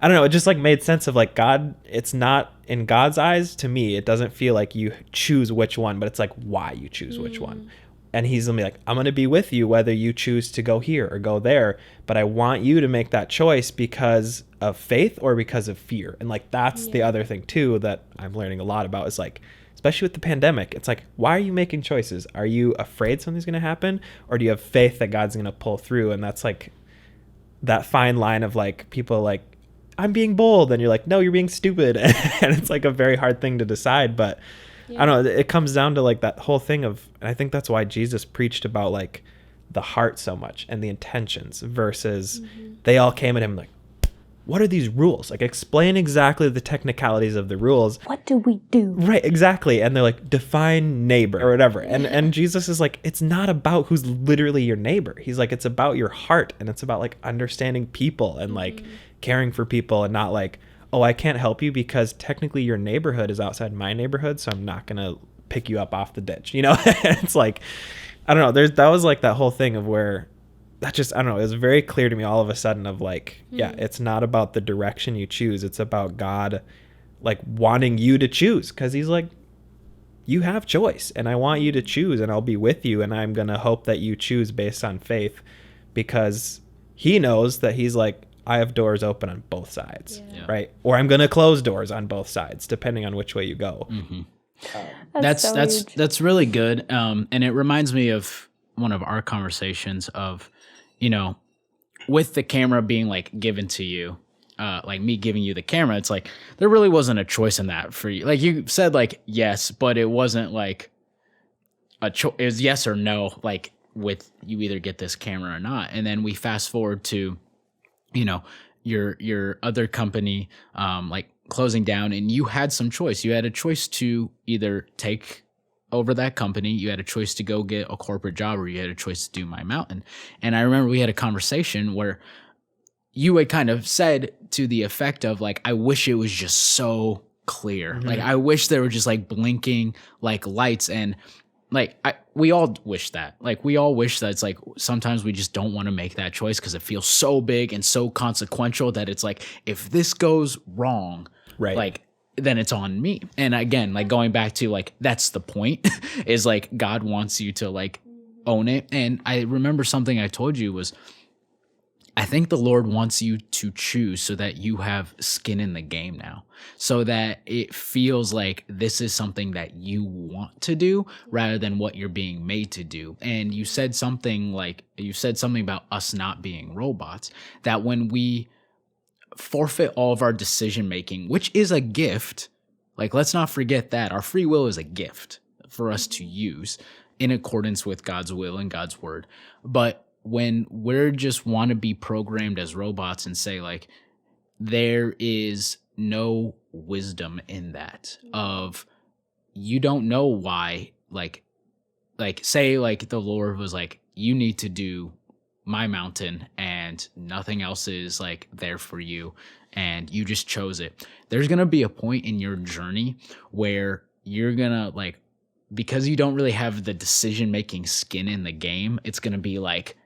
I don't know, it just like made sense of like, God, it's not, in God's eyes, to me, it doesn't feel like you choose which one, but it's like why you choose which one. And he's gonna be like, I'm gonna be with you whether you choose to go here or go there, but I want you to make that choice because of faith or because of fear. And like, that's the other thing too that I'm learning a lot about, is like, especially with the pandemic, it's like, why are you making choices? Are you afraid something's gonna happen, or do you have faith that God's gonna pull through? And that's like that fine line of like, people like, I'm being bold, and you're like, no, you're being stupid. And it's like a very hard thing to decide. But I don't know, it comes down to like that whole thing of, and I think that's why Jesus preached about like the heart so much and the intentions versus they all came at him like, what are these rules? Like, explain exactly the technicalities of the rules. What do we do? Right, exactly. And they're like, define neighbor or whatever. And Jesus is like, it's not about who's literally your neighbor. He's like, it's about your heart, and it's about like understanding people and like caring for people, and not like, oh, I can't help you because technically your neighborhood is outside my neighborhood, so I'm not gonna pick you up off the ditch. It's like, I don't know. That was like that whole thing of where that just, I don't know, it was very clear to me all of a sudden of like, yeah, it's not about the direction you choose. It's about God like wanting you to choose, because he's like, you have choice and I want you to choose, and I'll be with you, and I'm going to hope that you choose based on faith, because he knows that he's like, I have doors open on both sides, right? Or I'm going to close doors on both sides, depending on which way you go. Mm-hmm. That's really good. And it reminds me of one of our conversations of, with the camera being like given to you, like me giving you the camera, it's like there really wasn't a choice in that for you. Like you said, like yes, but it wasn't like a choice. It was yes or no. Like with you either get this camera or not. And then we fast forward to, your other company, like closing down, and you had some choice. You had a choice to either take over that company, you had a choice to go get a corporate job, or you had a choice to do MyMountain. And I remember we had a conversation where you had kind of said to the effect of like, I wish it was just so clear. Mm-hmm. Like I wish there were just like blinking like lights, and like we all wish that. Like we all wish that. It's like sometimes we just don't want to make that choice because it feels so big and so consequential that it's like, if this goes wrong, right, like then it's on me. And again, like going back to like, that's the point is like God wants you to like own it. And I remember something I told you was, I think the Lord wants you to choose so that you have skin in the game now, so that it feels like this is something that you want to do rather than what you're being made to do. And you said something about us not being robots, that when we forfeit all of our decision making, which is a gift, like let's not forget that our free will is a gift for us to use in accordance with God's will and God's word. But when we're just want to be programmed as robots and say like, there is no wisdom in that, of you don't know why, like say like the Lord was like, you need to do MyMountain and nothing else is like there for you, and you just chose it. There's going to be a point in your journey where you're going to like, because you don't really have the decision-making skin in the game, it's going to be like,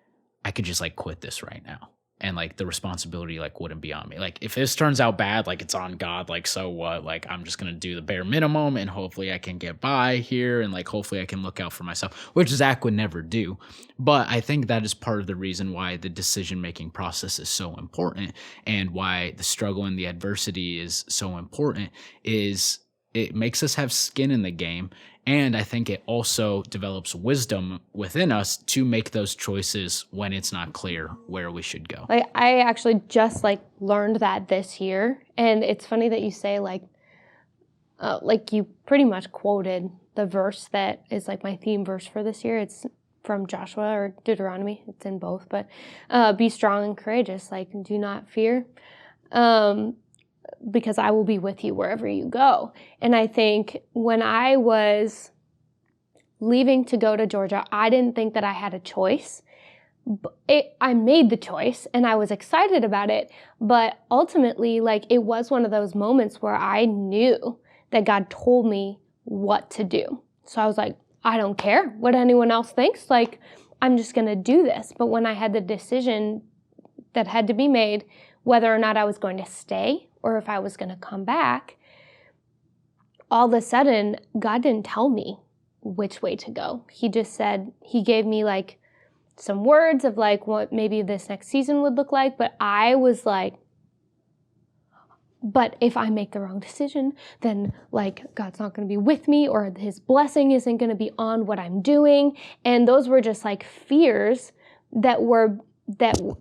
I could just like quit this right now. And like the responsibility like wouldn't be on me. Like if this turns out bad, like it's on God, like so what? Like I'm just going to do the bare minimum and hopefully I can get by here, and like hopefully I can look out for myself, which Zach would never do. But I think that is part of the reason why the decision-making process is so important, and why the struggle and the adversity is so important, is it makes us have skin in the game. And I think it also develops wisdom within us to make those choices when it's not clear where we should go. Like I actually just like learned that this year, and it's funny that you say like you pretty much quoted the verse that is like my theme verse for this year. It's from Joshua or Deuteronomy. It's in both, but be strong and courageous. Like do not fear. Because I will be with you wherever you go. And I think when I was leaving to go to Georgia, I didn't think that I had a choice. I made the choice and I was excited about it. But ultimately, like it was one of those moments where I knew that God told me what to do. So I was like, I don't care what anyone else thinks. Like, I'm just going to do this. But when I had the decision that had to be made, whether or not I was going to stay or if I was going to come back, all of a sudden, God didn't tell me which way to go. He just said, he gave me like some words of like what maybe this next season would look like. But I was like, but if I make the wrong decision, then like God's not going to be with me, or his blessing isn't going to be on what I'm doing. And those were just like fears that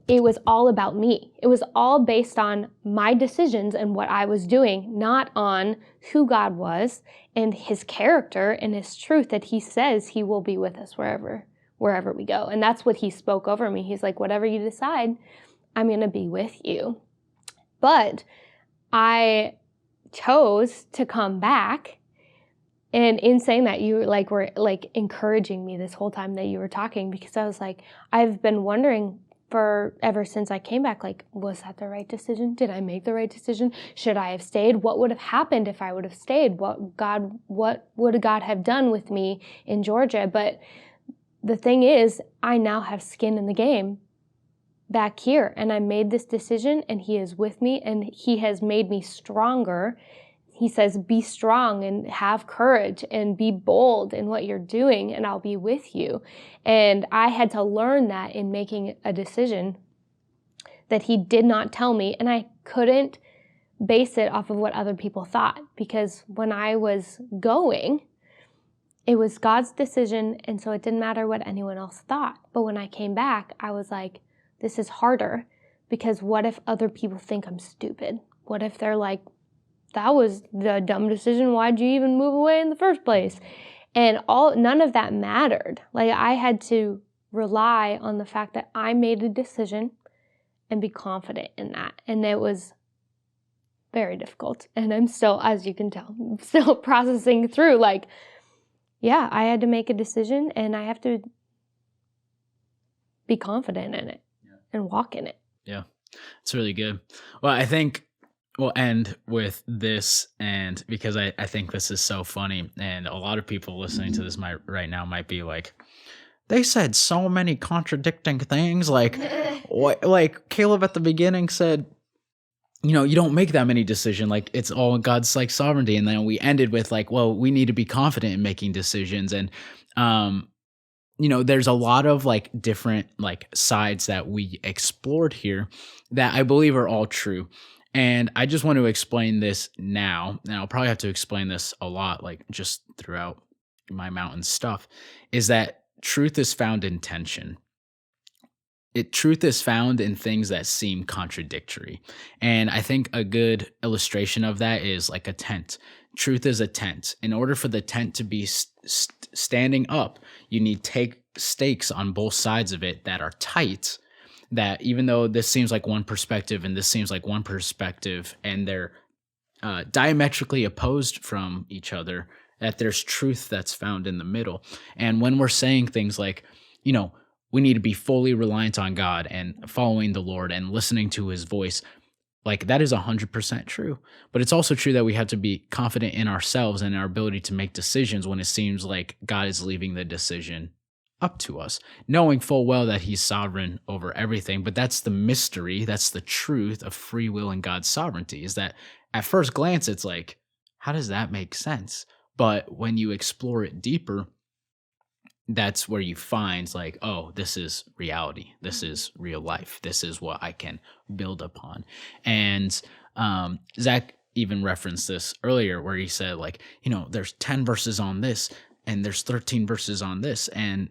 it was all about me. It was all based on my decisions and what I was doing, not on who God was and his character and his truth, that he says he will be with us wherever we go. And that's what he spoke over me. He's like, whatever you decide, I'm going to be with you. But I chose to come back. And in saying that, you were like encouraging me this whole time that you were talking, because I was like, I've been wondering ever since I came back, like, was that the right decision? Did I make the right decision? Should I have stayed? What would have happened if I would have stayed? What would God have done with me in Georgia? But the thing is, I now have skin in the game back here, and I made this decision, and He is with me, and He has made me stronger. He says, be strong and have courage and be bold in what you're doing, and I'll be with you. And I had to learn that in making a decision that He did not tell me, and I couldn't base it off of what other people thought, because when I was going, it was God's decision, and so it didn't matter what anyone else thought. But when I came back, I was like, this is harder, because what if other people think I'm stupid? What if they're like, that was the dumb decision. Why'd you even move away in the first place? And none of that mattered. Like, I had to rely on the fact that I made a decision and be confident in that. And it was very difficult. And I'm still, as you can tell, still processing through, like, yeah, I had to make a decision, and I have to be confident in it and walk in it. Yeah, it's really good. Well, I think we'll end with this, and because I think this is so funny, and a lot of people listening to this right now might be like, they said so many contradicting things. Like, like Caleb at the beginning said, you don't make that many decisions. Like, it's all God's like sovereignty. And then we ended with like, well, we need to be confident in making decisions. And, there's a lot of like different like sides that we explored here that I believe are all true. And I just want to explain this now, and I'll probably have to explain this a lot, like just throughout my mountain stuff, is that truth is found in tension. Truth is found in things that seem contradictory. And I think a good illustration of that is like a tent. Truth is a tent. In order for the tent to be standing up, you need stakes on both sides of it that are tight, that even though this seems like one perspective and this seems like one perspective, and they're diametrically opposed from each other, that there's truth that's found in the middle. And when we're saying things like, we need to be fully reliant on God and following the Lord and listening to His voice, like that is 100% true. But it's also true that we have to be confident in ourselves and our ability to make decisions when it seems like God is leaving the decision up to us, knowing full well that He's sovereign over everything. But that's the mystery, that's the truth of free will and God's sovereignty, is that at first glance, it's like, how does that make sense? But when you explore it deeper, that's where you find like, oh, this is reality. This is real life. This is what I can build upon. And Zach even referenced this earlier where he said like, there's 10 verses on this and there's 13 verses on this. And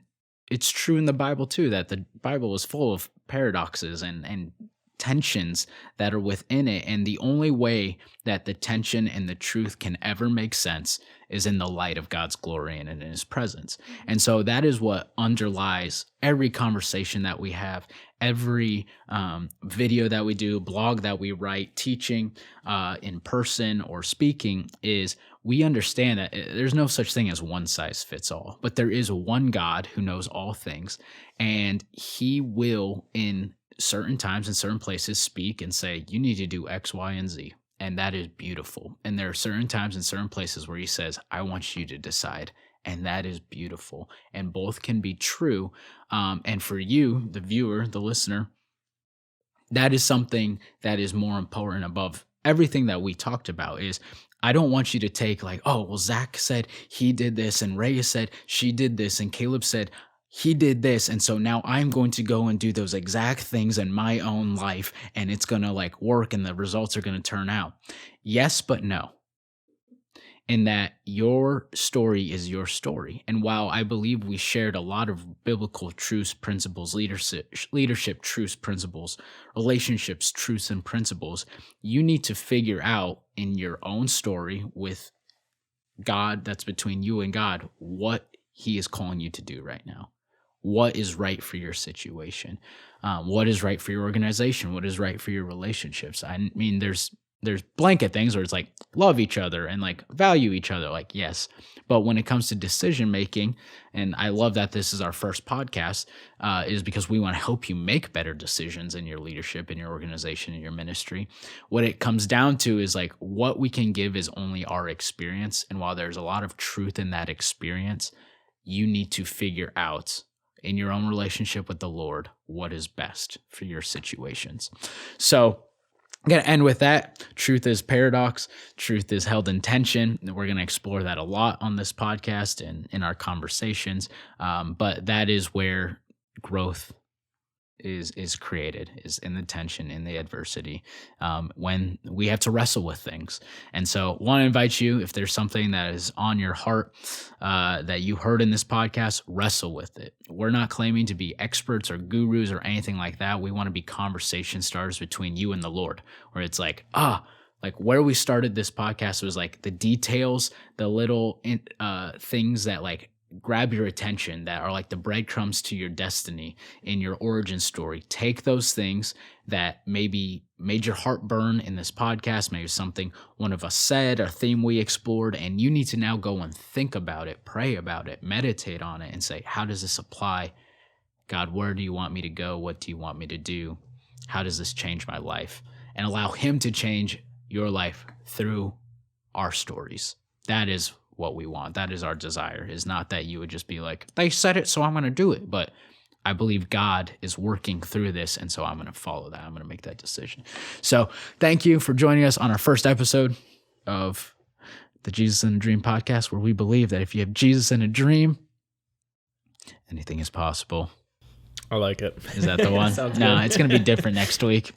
it's true in the Bible too, that the Bible is full of paradoxes and tensions that are within it. And the only way that the tension and the truth can ever make sense is in the light of God's glory and in His presence. And so that is what underlies every conversation that we have, every video that we do, blog that we write, teaching in person or speaking, is we understand that there's no such thing as one size fits all, but there is one God who knows all things, and He will in certain times in certain places speak and say, you need to do X, Y, and Z. And that is beautiful. And there are certain times in certain places where He says, I want you to decide. And that is beautiful. And both can be true. And for you, the viewer, the listener, that is something that is more important above everything that we talked about. Is I don't want you to take like, oh, well, Zach said he did this, and Rhea said she did this, and Caleb said he did this, and so now I'm going to go and do those exact things in my own life, and it's going to like work, and the results are going to turn out. Yes, but no. In that your story is your story. And while I believe we shared a lot of biblical truths, principles, leadership truths, principles, relationships, truths, and principles, you need to figure out in your own story with God, that's between you and God, what He is calling you to do right now. what is right for your situation, what is right for your organization, what is right for your relationships. I mean, there's blanket things where it's like love each other and like value each other, like yes. But when it comes to decision making, and I love that this is our first podcast, is because we want to help you make better decisions in your leadership, in your organization, in your ministry. What it comes down to is like what we can give is only our experience. And while there's a lot of truth in that experience, you need to figure out in your own relationship with the Lord what is best for your situations. So I'm going to end with that. Truth is paradox. Truth is held in tension. We're going to explore that a lot on this podcast and in our conversations. But that is where growth is created, is in the tension, in the adversity, when we have to wrestle with things. And so want to invite you, if there's something that is on your heart that you heard in this podcast, wrestle with it. We're not claiming to be experts or gurus or anything like that. We want to be conversation starters between you and the Lord, where it's like, like where we started this podcast was like the details, the little things that like grab your attention, that are like the breadcrumbs to your destiny in your origin story. Take those things that maybe made your heart burn in this podcast, maybe something one of us said, a theme we explored, and you need to now go and think about it, pray about it, meditate on it, and say, how does this apply? God, where do you want me to go? What do you want me to do? How does this change my life? And allow him to change your life through our stories. That is what we want. That is our desire, is not that you would just be like, they said it, so I'm going to do it. But I believe God is working through this, and so I'm going to follow that. I'm going to make that decision. So thank you for joining us on our first episode of the Jesus in a Dream podcast, where we believe that if you have Jesus in a dream, anything is possible. I like it. Is that the one? No, it's going to be different next week.